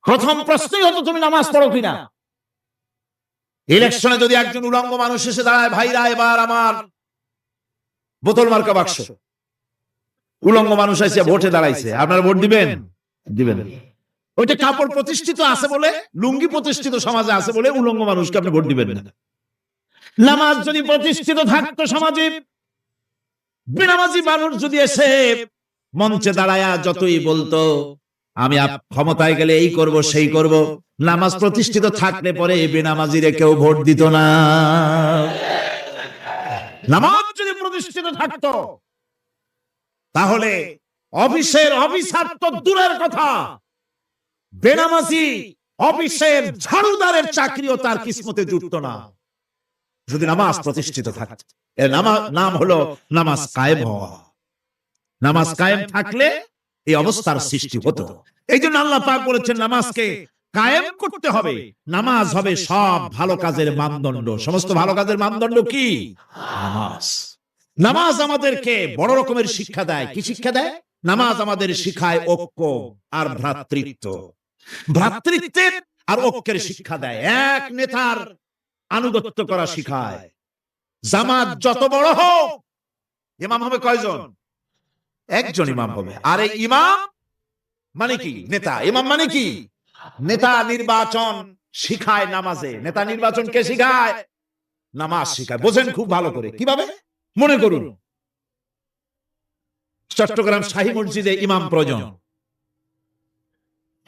Speaker 1: প্রথম প্রশ্নই হতো তুমি নামাজ পড়ো কিনা। ইলেকশনে যদি একজন উলঙ্গ মানুষ এসে দাঁড়ায়, ভাইরা এবার আমার বোতল মার্কা বাক্স, উলঙ্গ মানুষ এসে ভোটে দাঁড়াইছে, আপনারা ভোট দিবেন? দিবেন। ওইটা কাপড় প্রতিষ্ঠিত আছে বলে, লুঙ্গি প্রতিষ্ঠিত সমাজে আছে বলে উলঙ্গ মানুষকে আপনি ভোট দিবেন না। নামাজ যদি প্রতিষ্ঠিত থাকতো সমাজে, বেনামাজি মানুষ যদি এসে মঞ্চে দাঁড়ায়া যতই বলতো আমি ক্ষমতায় গেলে এই করব সেই করব, নামাজ প্রতিষ্ঠিত থাকলে পরে বেনামাজিরে কেউ ভোট দিত না। নামাজ যদি প্রতিষ্ঠিত থাকতো তাহলে অফিসের অফিসার তো দূরের কথা, বেনামাজি অফিসের ঝাড়ুদারের চাকরিও তার কিসমতে জুটত না যদি নামাজ প্রতিষ্ঠিত থাকত। এর নাম হলো নামাজ কায়েম হওয়া। নামাজ কায়েম থাকলে এই অবস্থার সৃষ্টি হতো। এই জন্য আল্লাহ পাক বলেছেন নামাজকে কায়েম করতে হবে। নামাজ হবে সব ভালো কাজের মানদণ্ড। সমস্ত ভালো কাজের মানদণ্ড কি? নামাজ। নামাজ আমাদেরকে বড় রকমের শিক্ষা দেয়। কি শিক্ষা দেয়? নামাজ আমাদের শিখায় ঐক্য আর ভ্রাতৃত্ব। ভ্রাতৃত্বের আর ঐক্যের শিক্ষা দেয়। এক নেতার আনুগত্য করা শিখায়। জামাত যত বড় হোক, ইমাম হবে কয়জন? একজন ইমাম হবে। আর এই ইমাম মানে কি? নেতা। ইমাম মানে কি? নেতা নির্বাচন শিখায় নামাজে। নেতা নির্বাচন কে শিখায়? নামাজ শিখায়। বোঝেন খুব ভালো করে। কিভাবে? মনে করুন চট্টগ্রাম শাহী মসজিদে ইমাম প্রয়োজন।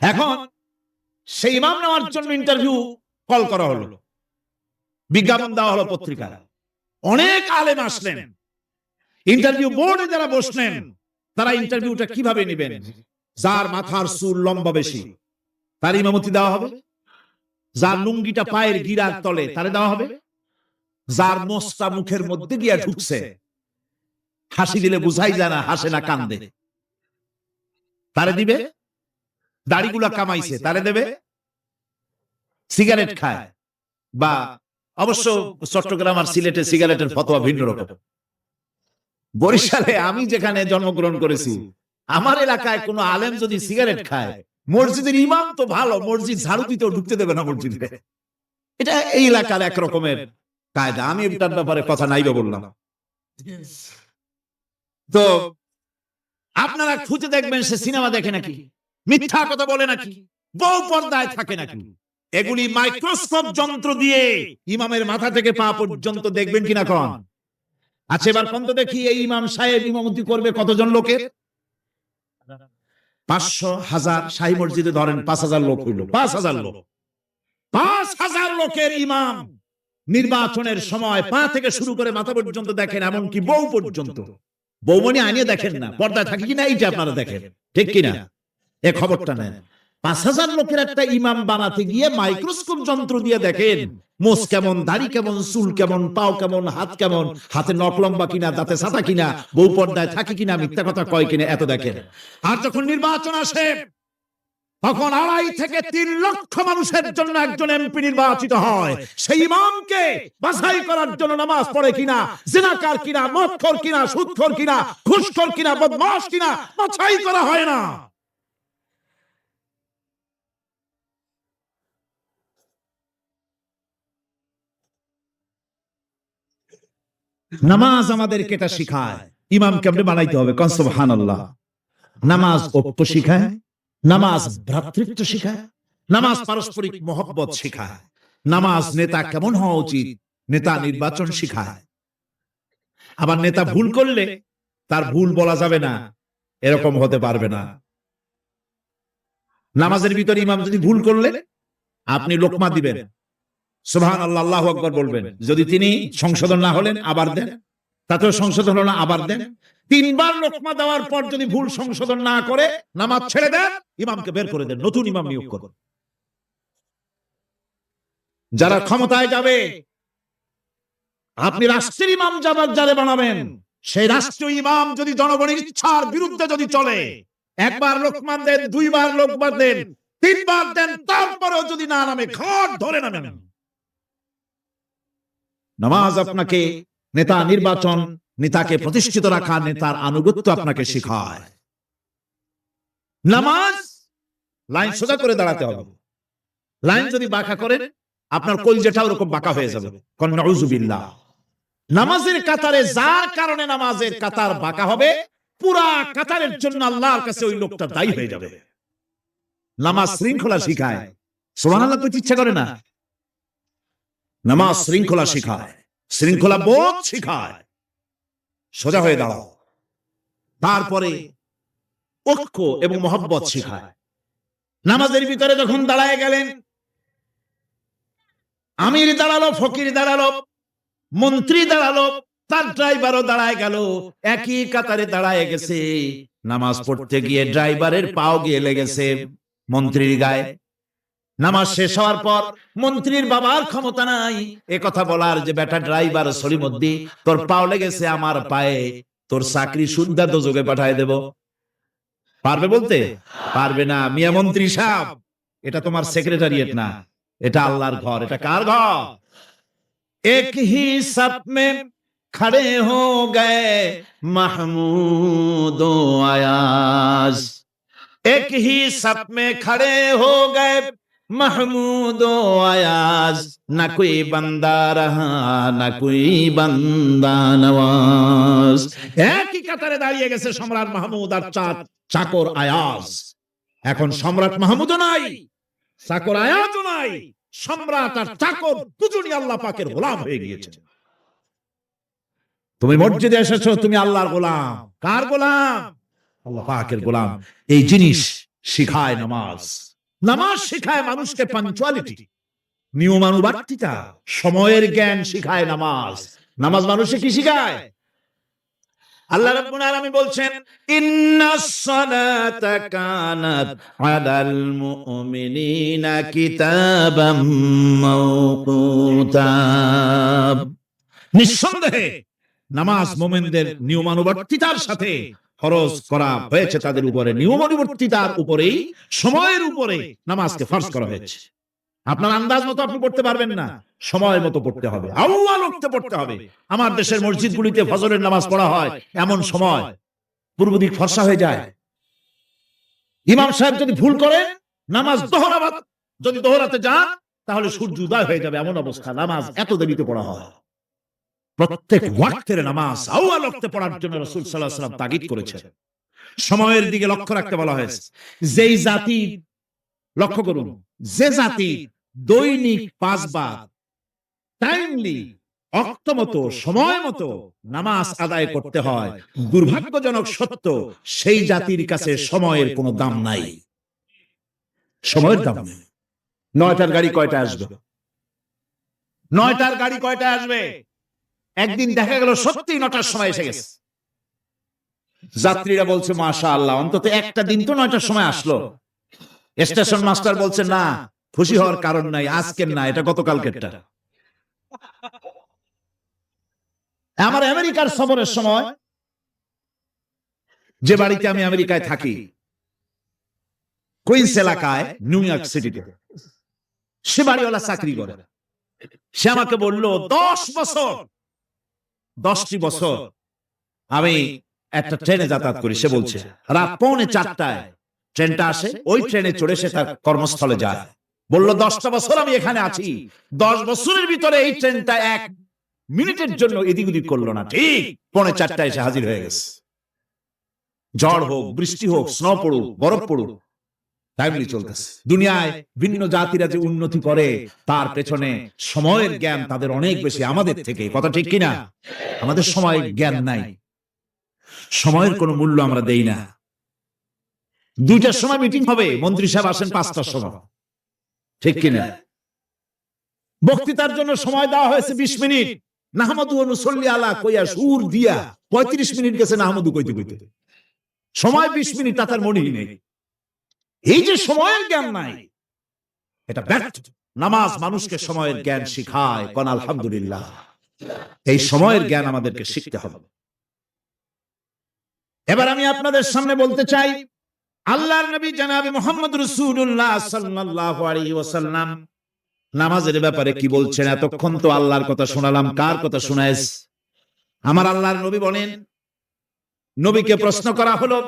Speaker 1: এখন সেই ইমাম নেওয়ার জন্য ইন্টারভিউ কল করা হলো, বিজ্ঞাপন দেওয়া হলো পত্রিকায়। অনেক আলেম আসলেন। ইন্টারভিউ বোর্ডে যারা বসলেন তারা ইন্টারভিউটা কিভাবে নেবেন? যার মাথার চুল লম্বা বেশি তার ইমামতি দেওয়া হবে। যার লুঙ্গিটা পায়ের গিরার তলে তারে দেওয়া হবে। যার মোস্তা মুখের মধ্যে গিয়া ঢুকছে, হাসি দিলে বুঝাই যায় না হাসে না কান্দে, তারে দিবে। দাড়িগুলা কামাইছে তারে দেবে। সিগারেট খায় বা অবশ্য চট্টগ্রাম আর সিলেটে সিগারেটের ফতোয়া ভিন্ন রকম। বরিশালে আমি যেখানে জন্মগ্রহণ করেছি, আমার এলাকায় কোনো আলেম যদি সিগারেট খায়, মসজিদের ইমাম তো ভালো, মসজিদ ঝাড়ু দিতেও ঢুকতে দেবে না মসজিদে। এটা এই এলাকার এক রকমের কায়দা। আমি এটার ব্যাপারে কথা নাইবে বললাম। তো আপনারা খুঁজে দেখবেন সে সিনেমা দেখে নাকি, মিথ্যা কথা বলে নাকি, বউ পর্দায় থাকে নাকি। এগুলি মাইক্রোস্কোপ যন্ত্র দিয়ে ইমামের মাথা থেকে পা পর্যন্ত দেখবেন কিনা কোন? আচ্ছা এবার কোন তো দেখি এই ইমাম সাহেব ইমামতি করবে কতজন লোকের? 500, 1000। শাহী মসজিদে ধরেন 5000 লোক হইল। 5000 লোক, 5000 লোকের ইমাম নির্বাচনের সময় পা থেকে শুরু করে মাথা পর্যন্ত দেখেন, এমনকি বউ পর্যন্ত। বৌমনি আনিয়ে দেখেন না, পর্দায় থাকে কিনা এইটা আপনারা দেখেন, ঠিক কিনা? এ খবরটা নেন। 5000 লোকের একটা ইমাম বানাতে গিয়ে মাইক্রোস্কোপ যন্ত্র দিয়ে দেখেন মোষ কেমন, দাড়ি কেমন, চুল কেমন, পাও কেমন, হাত কেমন, হাতে নখ লম্বা কিনা, দাঁতে ছাতা কিনা, বউ পর্দায় থাকে কিনা, মিথ্যা কথা কয় কিনা, এত দেখেন। আর যখন নির্বাচন আসে তখন 2.5 থেকে 3 লক্ষ মানুষের জন্য একজন এমপি নির্বাচিত হয়। সেই ইমামকে বাছাই করার জন্য নামাজ পড়ে কিনা, জিনাকার কিনা, মদখোর কিনা, সুদখোর কিনা, ঘুষখোর কিনা, বদমাশ কিনা বাছাই করা হয় না। নামাজ আমাদেরকে এটা শিখায় ইমাম কেমনে বানাইতে হবে। কোন সুবহানাল্লাহ। নামাজ ঐক্য শিখায়, নামাজ ভ্রাতৃত্ব শিখায়, নামাজ পারস্পরিক মহব্বত শিখায়, নামাজ নেতা কেমন হওয়া উচিত, নেতা নির্বাচন শিখায়। আবার নেতা ভুল করলে তার ভুল বলা যাবে না, এরকম হতে পারবে না। নামাজের ভিতরে ইমাম যদি ভুল করলে আপনি লোকমা দিবেন, সুবহানাল্লাহ, আল্লাহু আকবার বলবেন। যদি তিনি সংশোধন না হলেন আবার দেন, তাতেও সংশোধন হলো না আবার দেন। 3 বার লোকমা দেওয়ার পর যদি ভুল সংশোধন না করে নামাজ ছেড়ে দেন, ইমামকে বের করে দেন, নতুন ইমাম নিয়োগ করুন। যারা ক্ষমতায় যাবে, আপনি রাষ্ট্রের ইমাম যারে বানাবেন, সেই রাষ্ট্রীয় ইমাম যদি জনগণের ইচ্ছার বিরুদ্ধে যদি চলে, 1 বার লোকমা দেন, 2 বার লোকমা দেন, 3 বার দেন, তারপরেও যদি না নামে ঘাট ধরে নামেন। নামাজ আপনাকে নেতা নির্বাচন, নেতাকে প্রতিষ্ঠিত রাখা, নেতার আনুগত্য আপনাকে শেখায়। নামাজ লাইন সোজা করে দাঁড়াতে হবে। লাইন যদি বাঁকা করেন আপনার কলজেটা ওরকম বাঁকা হয়ে যাবে। কোন নাউযুবিল্লাহ। নামাজের কাতারে যার কারণে নামাজের কাতার বাঁকা হবে, পুরা কাতারের জন্য আল্লাহর কাছে ওই লোকটা দায়ী হয়ে যাবে। নামাজ শৃঙ্খলা শিখায়। সুবহানাল্লাহ কইতে ইচ্ছা করে না? নামাজ শৃঙ্খলা শিখায়, শৃঙ্খলা বোধ শিখায়। সোজা হয়ে দাঁড়াও। তারপরে ঐক্য এবং মহব্বত শিখায়। নামাজের ভিতরে যখন দাঁড়ায় গেলেন, আমির দাঁড়ালো, ফকির দাঁড়ালো, মন্ত্রী দাঁড়ালো, তার ড্রাইভারও দাঁড়ায় গেল, একই কাতারে দাঁড়ায় গেছে। নামাজ পড়তে গিয়ে ড্রাইভারের পাও গিয়ে লেগেছে মন্ত্রীর গায়ে, নামাজ শেষ হওয়ার পর মন্ত্রীর বাবার ক্ষমতা নাই এ কথা বলার যে বেটা ড্রাইভার সলিমুদ্দিন তোর পাও লেগেছে আমার পায়ে, তোর চাকরি শুদ্ধা দোজকে পাঠায় দেব, পারবে বলতে? পারবে না। মিয়া মন্ত্রী সাহেব, এটা তোমার সেক্রেটারিয়েট না, এটা আল্লাহর ঘর। এটা কার ঘর? এক হি সাপ মে খড়ে হো গয়ে মাহমুদ ও আয়াজ, এক হি সাপ মে খড়ে হো গয়ে महमूद आयाज, न कोई बंदा रहा न कोई बंदा नवाज। একই কাতারে দাঁড়িয়ে গেছে সম্রাট মাহমুদ আর চাকর আয়াজ। এখন সম্রাট মাহমুদও নাই, চাকর আয়াজও নাই, সম্রাট আর চাকর দুজনই আল্লাহ পাকের গোলাম হয়ে গিয়েছে। তুমি মসজিদে এসেছো, তুমি আল্লাহর গোলাম। কার গোলাম? আল্লাহ পাকের গোলাম। এই জিনিস শিখায় নামাজ। নামাজ শিখায় মানুষকে পাঞ্চুয়ালিটি, নিয়মানুবর্তিতা, সময়ের জ্ঞান শিখায় নামাজ। নামাজ মানুষকে কি শিখায়? আল্লাহ রাব্বুল আলামিন বলছেন, ইন্নাস সালাতা কানাত আলাল মুমিনিনা কিতাবাম মাওকুতা। নিঃসন্দেহে নামাজ মুমিনদের নিয়মানুবর্তিতার সাথে ফরজ করা হয়েছে, তাদের উপরে নিয়মানুবর্তিতার উপরেই, সময়ের উপরে নামাজকে ফরজ করা হয়েছে। আপনার আন্দাজ মতো আপনি পড়তে পারবেন না, সময় মতো পড়তে হবে, আউয়াল ওয়াক্তে পড়তে হবে। আমার দেশের মসজিদগুলিতে ফজরের নামাজ পড়া হয় এমন সময় পূর্ব দিক ফর্সা হয়ে যায়। ইমাম সাহেব যদি ভুল করে নামাজ যদি দোহরাতে যান তাহলে সূর্য উদয় হয়ে যাবে, এমন অবস্থা। নামাজ এত দেরিতে পড়া হয়। প্রত্যেক ওয়াক্তের নামাজ আউয়াল ওয়াক্তে পড়ার জন্য রাসূল সাল্লাল্লাহু আলাইহি ওয়াসাল্লাম তাগিদ করেছেন। সময়ের দিকে লক্ষ্য রাখতে বলা হয়েছে। যেই জাতি, লক্ষ্য করুন, যে জাতি দৈনিক 5 বার টাইমলি অক্তমতো সময় মতো নামাজ আদায় করতে হয়, দুর্ভাগ্যজনক সত্য সেই জাতির কাছে সময়ের কোনো দাম নাই। সময়ের দাম নেই। 9টার গাড়ি কয়টা আসবে? 9টার গাড়ি কয়টা আসবে? একদিন দেখা গেল সত্যি 9টার সময় এসে গেছে। যাত্রীরা বলছে মাশাআল্লাহ, অন্তত একটা দিন তো 9টার সময় আসলো। স্টেশন মাস্টার বলছে না, খুশি হওয়ার কারণ নাই, আজকের না, এটা গতকালকেরটা। আমার আমেরিকার সফরের সময়, যে বাড়িতে আমি আমেরিকায় থাকি, কুইন্স এলাকায়, নিউ ইয়র্ক সিটিতে, সে বাড়িওয়ালা চাকরি করে। সে আমাকে বলল 10টি বছর আমি একটা ট্রেনে যাতায়াত করি। সে বলছে রাত 3:45 ট্রেনটা আসে, ওই ট্রেনে চড়ে সে তার কর্মস্থলে যায়। বলল 10টা বছর আমি এখানে আছি, 10 বছরের ভিতরে এই ট্রেনটা 1 মিনিটের জন্য এদিক ওদিক করলো না, ঠিক 3:45 এসে হাজির হয়ে গেছে। ঝড় হোক, বৃষ্টি হোক, স্নো পড়ুক, বরফ পড়ুক, টাইমলি চলতেছে। দুনিয়ায় ভিন্ন জাতিরা যে উন্নতি করে তার পেছনে সময়ের জ্ঞান তাদের অনেক বেশি আমাদের থেকে। কথা ঠিক কিনা? আমাদের সময়ের জ্ঞান নাই, সময়ের কোনো মূল্য আমরা দেই না। 2টার সময় মিটিং হবে, মন্ত্রী সাহেব আসেন 5টার সময়, ঠিক কিনা? বক্তৃতার জন্য সময় দেওয়া হয়েছে 20 মিনিট, নাহমাদু ওয়া নুসাল্লি আলা কইয়া সুর দিয়া 35 মিনিট গেছে নাহমাদু কইতে কইতে। সময় 20 মিনিট, তার মনেই নেই। এই যে সময়ের জ্ঞান নাই, এটা ব্যর্থ। নামাজ মানুষকে সময়ের জ্ঞান শিখায়। কোন আলহামদুলিল্লাহ। এই সময়ের জ্ঞান আমাদেরকে শিখতে হবে। এবার আমি আপনাদের সামনে বলতে চাই, আল্লাহর নবী জনাবে মুহাম্মদ রাসূলুল্লাহ সাল্লাল্লাহু আলাইহি ওয়াসাল্লাম নামাজের ব্যাপারে কি বলছেন। এতক্ষণ তো আল্লাহর কথা শোনালাম, কার কথা শোনাইস? আমার আল্লাহর নবী বলেন, নবীকে প্রশ্ন করা হলো,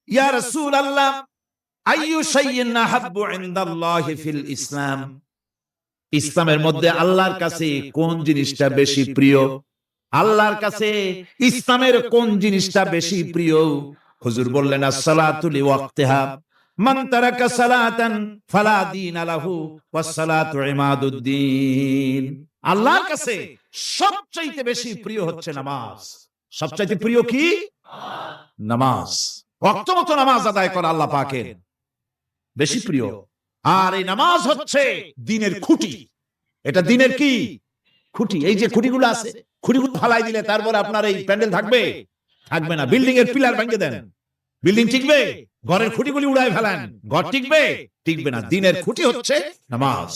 Speaker 1: ইয়া রাসূলুল্লাহ আইয়ু শাইইন আহাব্বু ইনদাল্লাহি ফিল ইসলাম, ইসলামের মধ্যে আল্লাহর কাছে কোন জিনিসটা বেশি প্রিয়? আল্লাহর কাছে ইসলামের কোন জিনিসটা বেশি প্রিয়? হুজুর বললেন, as-salatu li waqtiha, মান তারাকা সালাতান ফালা দীনা লাহু ওয়াস-সালাতু ইমাদুদ্দিন। আল্লাহর কাছে সবচাইতে বেশি প্রিয় হচ্ছে নামাজ। সবচাইতে প্রিয় কি? নামাজ। ওয়াক্ত মতো নামাজ আদায় করা আল্লাহ পাকের বেশি প্রিয়। আর এই নামাজ হচ্ছে দ্বীনের খুঁটি। এটা দ্বীনের কি? খুঁটি। এই যে খুঁটিগুলো আছে, খুঁটিগুলো ফালাই দিলে তারপরে আপনার এই প্যান্ডেল থাকবে? থাকবে না। বিল্ডিং এর পিলার ভেঙে দেন, বিল্ডিং টিকবে? ঘরের খুঁটিগুলি উড়ায় ফেলেন, ঘর টিকবে? টিকবে না। দিনের খুঁটি হচ্ছে নামাজ।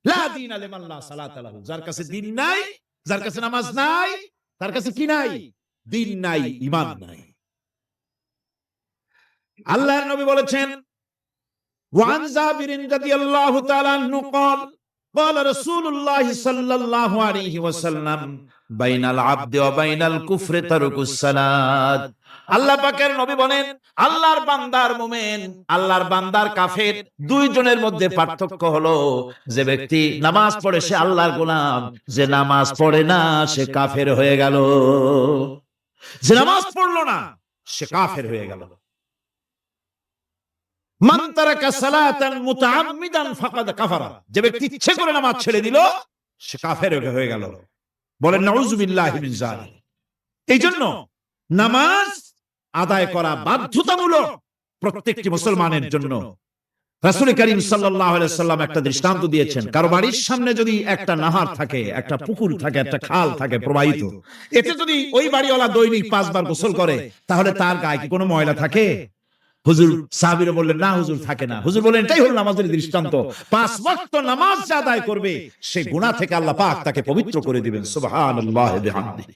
Speaker 1: লা দীনা লিমান লা সালাতা লাহু। যার কাছে দিন নাই, যার কাছে নামাজ নাই, তার কাছে কি নাই? দিন নাই, ঈমান নাই। আল্লাহর নবী বলেছেন, ওয়ান জাবিরিন রাদিয়াল্লাহু তাআলা আনহু قال قال رسول الله صلى الله عليه وسلم بين العبد وبين الكفر ترك الصلاة। আল্লাহ পাকের নবী বলেন, আল্লাহর বান্দার মুমিন, আল্লাহর বান্দার কাফের, দুইজনের মধ্যে পার্থক্য হলো যে ব্যক্তি নামাজ পড়ে সে আল্লাহর গোলাম, যে নামাজ পড়ে না সে কাফের হয়ে গেল। যে নামাজ পড়লো না সে কাফের হয়ে গেল। মান তারাকা সালাতান মুতাআম্মিদান ফাকাদ কাফারা। যে ব্যক্তি ইচ্ছে করে নামাজ ছেড়ে দিল সে কাফের হয়ে গেল। বলেন নাউযুবিল্লাহি মিন যালিক। এইজন্য নামাজ আদায় করা বাধ্যতামূলক প্রত্যেকটি মুসলমানের জন্য। রাসূল করিম সাল্লাল্লাহু আলাইহি সাল্লাম একটা দৃষ্টান্ত দিয়েছেন। কারো বাড়ির সামনে যদি একটা নাহার থাকে, একটা পুকুর থাকে, একটা খাল থাকে প্রবাহিত, এতে যদি ওই বাড়িওয়ালা দৈনিক 5 বার গোসল করে তাহলে তার গায়ে কি কোনো ময়লা থাকে? হুজুর, সাহাবীরা বললেন না হুজুর, থাকে না। হুজুর বলেন এটাই হলো নামাজের দৃষ্টান্ত। 5 ওয়াক্ত নামাজ আদায় করবে, সেই গুনাহ থেকে আল্লাহ পাক তাকে পবিত্র করে দিবেন। সুবহানাল্লাহি ওয়া বিহামদিহি।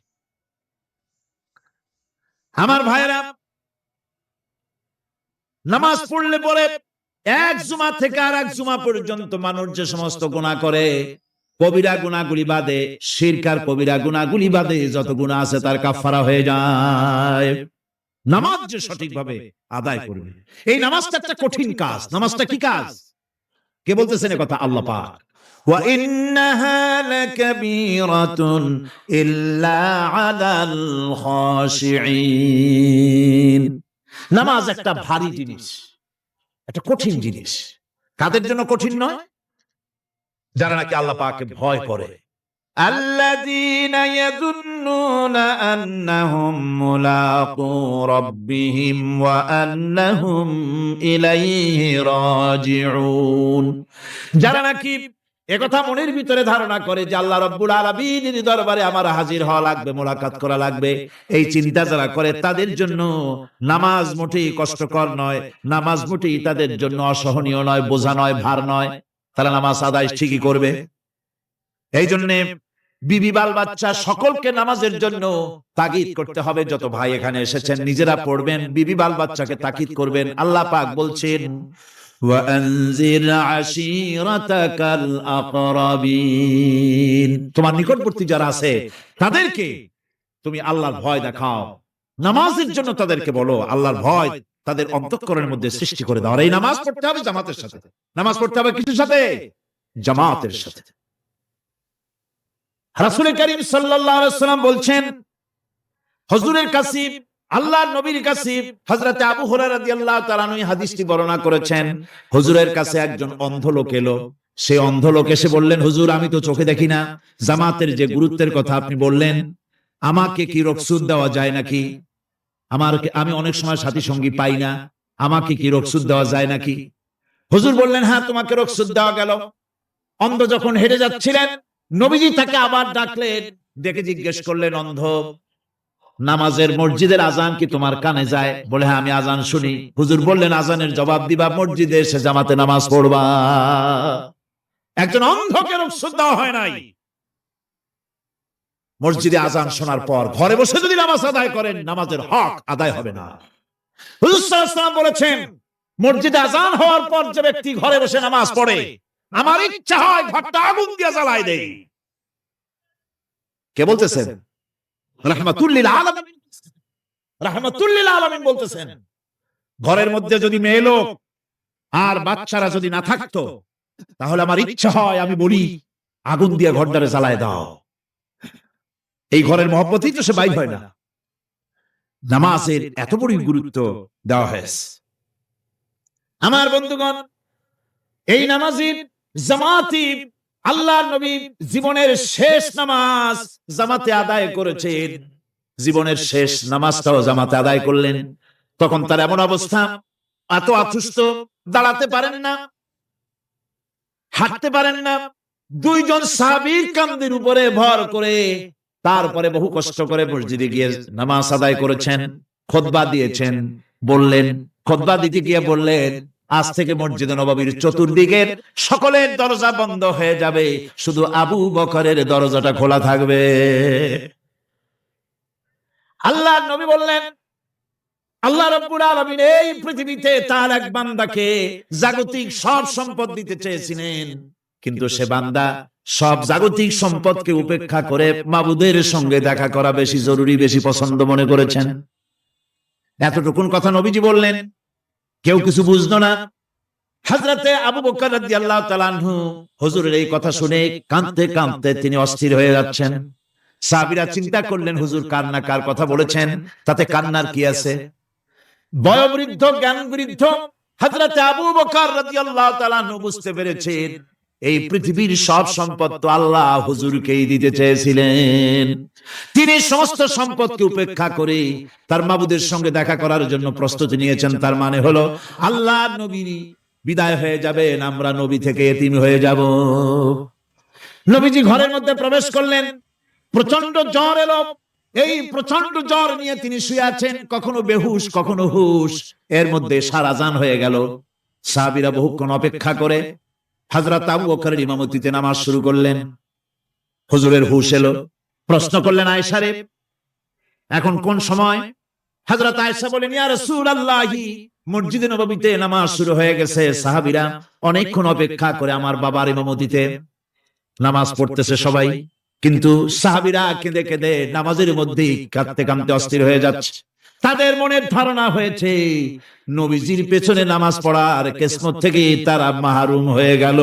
Speaker 1: আমার ভাইরা, নামাজ পড়লে পরে এক জুমা থেকে আরেক জুমা পর্যন্ত মানুষ যে সমস্ত গুনাহ করে, কবিরা গুনাহগুলি বাদে, শিরক আর কবিরা গুনাহগুলি বাদে যত গুনাহ আছে তার কাফারা হয়ে যায়। নামাজ যে সঠিকভাবে আদায় করবে, এই নামাজটা একটা কঠিন কাজ। নামাজটা কি কাজ? কে বলতেছেন এই কথা? আল্লাহ পাক। ওয়া ইন্নাহা লাকাবীরাতুন ইল্লা আলাল খাশিঈন। নামাজ একটা ভারী জিনিস, একটা কঠিন জিনিস। কাদের জন্য কঠিন নয়? যারা নাকি আল্লাহ পাককে ভয় করে। আল্লাযীনা ইয়াযুন্নুনা আন্নাহুম মুলাকু রাব্বিহিম ওয়া আন্নাহুম ইলাইহি রাজিউন। যারা নাকি একথা মনের ভিতরে ধারণা করে যে আল্লাহ রাব্বুল আলামিনের দরবারে আমার হাজির হওয়া লাগবে, মোলাকাত করা লাগবে, এই চিন্তা যারা করে তাদের জন্য নামাজ মোটেই কষ্টকর নয়, নামাজ মোটেই তাদের জন্য অসহনীয় নয়, বোঝা নয়, ভার নয়। তারা নামাজ আদায় ঠিকই করবে। এই জন্য বিবি বাল বাচ্চা সকলকে নামাজের জন্য তাগিদ করতে হবে। যত ভাই এখানে এসেছেন নিজেরা পড়বেন, বিবি বাল বাচ্চাকে তাকিদ করবেন। আল্লাহ পাক বলছেন, ওয়া আনজির আশীরাতাকাল আকরাবিন। তোমার নিকটবর্তী যারা আছে তাদেরকে তুমি আল্লাহর ভয় দেখাও, নামাজের জন্য তাদেরকে বলো, আল্লাহর ভয় তাদের অন্তঃকরণের মধ্যে সৃষ্টি করে দাও। আর এই নামাজ পড়তে হবে জামাতের সাথে। নামাজ পড়তে হবে কিসের সাথে? জামাতের সাথে। রাসূল করিম সাল্লাল্লাহু আলাইহি ওয়াসাল্লাম বলছেন, হুজুরের কাছে, আল্লাহর নবীর কাছে, হযরত আবু হুরায়রা রাদিয়াল্লাহু তাআলা আনহু হাদিসটি বর্ণনা করেছেন। হুজুরের কাছে একজন অন্ধ লোক এলো। সেই অন্ধ লোক এসে বললেন, হুজুর আমি তো চোখে দেখি না, জামাতের যে গুরুত্বের কথা আপনি বললেন, আমাকে কি রুখসুত দেওয়া যায় নাকি? আমি অনেক সময় সাথী সঙ্গী পাই না, আমাকে কি রুখসুত দেওয়া যায় নাকি? হুজুর বললেন, হ্যাঁ তোমাকে রুখসুত দেওয়া গেল। অন্ধ যখন হেঁটে যাচ্ছিলেন, নবীজি তাকে আবার ডাকলেন, ডেকে জিজ্ঞেস করলেন, অন্ধ, নামাজের মসজিদের আজান কি তোমার কানে যায়? বলে, হ্যাঁ আমি আজান শুনি। হুজুর বললেন, আজানের জবাব দিবা, মসজিদে এসে জামাতে নামাজ পড়বা। একজন অন্ধকে রুখসুত দেওয়া হয় নাই। মসজিদে আজান শোনার পর ঘরে বসে যদি নামাজ আদায় করেন, নামাজের হক আদায় হবে না। হুজুর সাল্লাল্লাহু আলাইহি ওয়াসাল্লাম বলেছেন, মসজিদে আজান হওয়ার পর যে ব্যক্তি ঘরে বসে নামাজ পড়ে, আমার ইচ্ছা হয় ঘরটা আগুন দিয়ে জ্বালাই দেই। কে বলতেছেন? রাহমাতুল লিল আলামিন। রাহমাতুল লিল আলামিন বলতেছেন, ঘরের মধ্যে যদি মেয়ে লোক আর বাচ্চারা যদি না থাকতো, তাহলে আমার ইচ্ছা হয় আমি বলি আগুন দিয়ে ঘরটারে জ্বালায় দাও। এই ঘরের মহব্বতেই তো সে বাইর হয় না। নামাজের এত বড় গুরুত্ব দেওয়া হয়েছে। আমার বন্ধুগণ, এই নামাজের জামাতি আল্লাহর নবী জীবনের শেষ নামাজ জামাতে আদায় করেছেন। জীবনের শেষ নামাজটাও জামাতে আদায় করলেন। তখন তার এমন অবস্থা, এত অসুস্থ, দাঁড়াতে পারেন না, হাঁটতে পারেন না। দুইজন সাহাবীর কাঁধের উপরে ভর করে তারপরে বহু কষ্ট করে মসজিদে গিয়ে নামাজ আদায় করেছেন, খুতবা দিয়েছেন, বললেন খুতবা দিতে গিয়ে বললেন, আজ থেকে মসজিদে নববীর চতুর্দিকের সকলের দরজা বন্ধ হয়ে যাবে, শুধু আবু বকরের দরজাটা খোলা থাকবে। আল্লাহর নবী বললেন, আল্লাহ রাব্বুল আলামিন এই পৃথিবীতে তার এক বান্দাকে জাগতিক সব সম্পদ দিতে চেয়েছিলেন, কিন্তু সে বান্দা সব জাগতিক সম্পদকে উপেক্ষা করে মাবুদের সঙ্গে দেখা করা বেশি জরুরি, বেশি পছন্দ মনে করেছেন। এতটুকুন কথা নবীজি বললেন, কেউ কিছু বুঝলো না। হযরতে আবু বকর রাদিয়াল্লাহু তাআলা আনহু হুজুরের এই কথা শুনে কাঁদতে কাঁদতে তিনি অস্থির হয়ে যাচ্ছেন। সাহাবীরা চিন্তা করলেন, হুজুর কান্না কার কথা বলেছেন, তাতে কান্নার কি আছে? বয়োবৃদ্ধ জ্ঞানবৃদ্ধ হযরতে আবু বকর রাদিয়াল্লাহু তাআলা আনহু বুঝতে পেরেছেন, এই পৃথিবীর সব সম্পদ তো আল্লাহ হুজুরকেই দিতে চেয়েছিলেন। তিনি সমস্ত সম্পদকে উপেক্ষা করে তার মাবুদের সঙ্গে দেখা করার জন্য প্রস্তুতি নিয়েছেন। তার মানে হলো আল্লাহ নবী বিদায় হয়ে যাবেন, আমরা নবী থেকে এতিম হয়ে যাব। নবীজি ঘরের মধ্যে প্রবেশ করলেন, প্রচন্ড জ্বর এলো। এই প্রচন্ড জ্বর নিয়ে তিনি শুয়ে আছেন, কখনো বেহুশ কখনো হুশ। এর মধ্যে সারাজান হয়ে গেল। সাহাবীরা বহুক্ষণ অপেক্ষা করে হযরত আবু বকরের ইমামতিতে নামাজ শুরু করলেন। হুজুরের হুশ এলো, প্রশ্ন করলেন, আয়েশা রে, এখন কোন সময়? হযরত আয়েশা বলেন, ইয়া রাসূলুল্লাহি, মসজিদে নববীতে নামাজ শুরু হয়ে গেছে। সাহাবীরা অনেকক্ষণ অপেক্ষা করে আমার বাবার ইমামতিতে নামাজ পড়তেছে সবাই, কিন্তু সাহাবীরা কেঁদে কেঁদে নামাজের মধ্যেই কাঁদতে কাঁদতে অস্থির হয়ে যাচ্ছে। তাদের মনের ধারণা হয়েছে নবীজির পেছনে নামাজ পড়ার কিসমত থেকে তারা মাহরুম হয়ে গেল।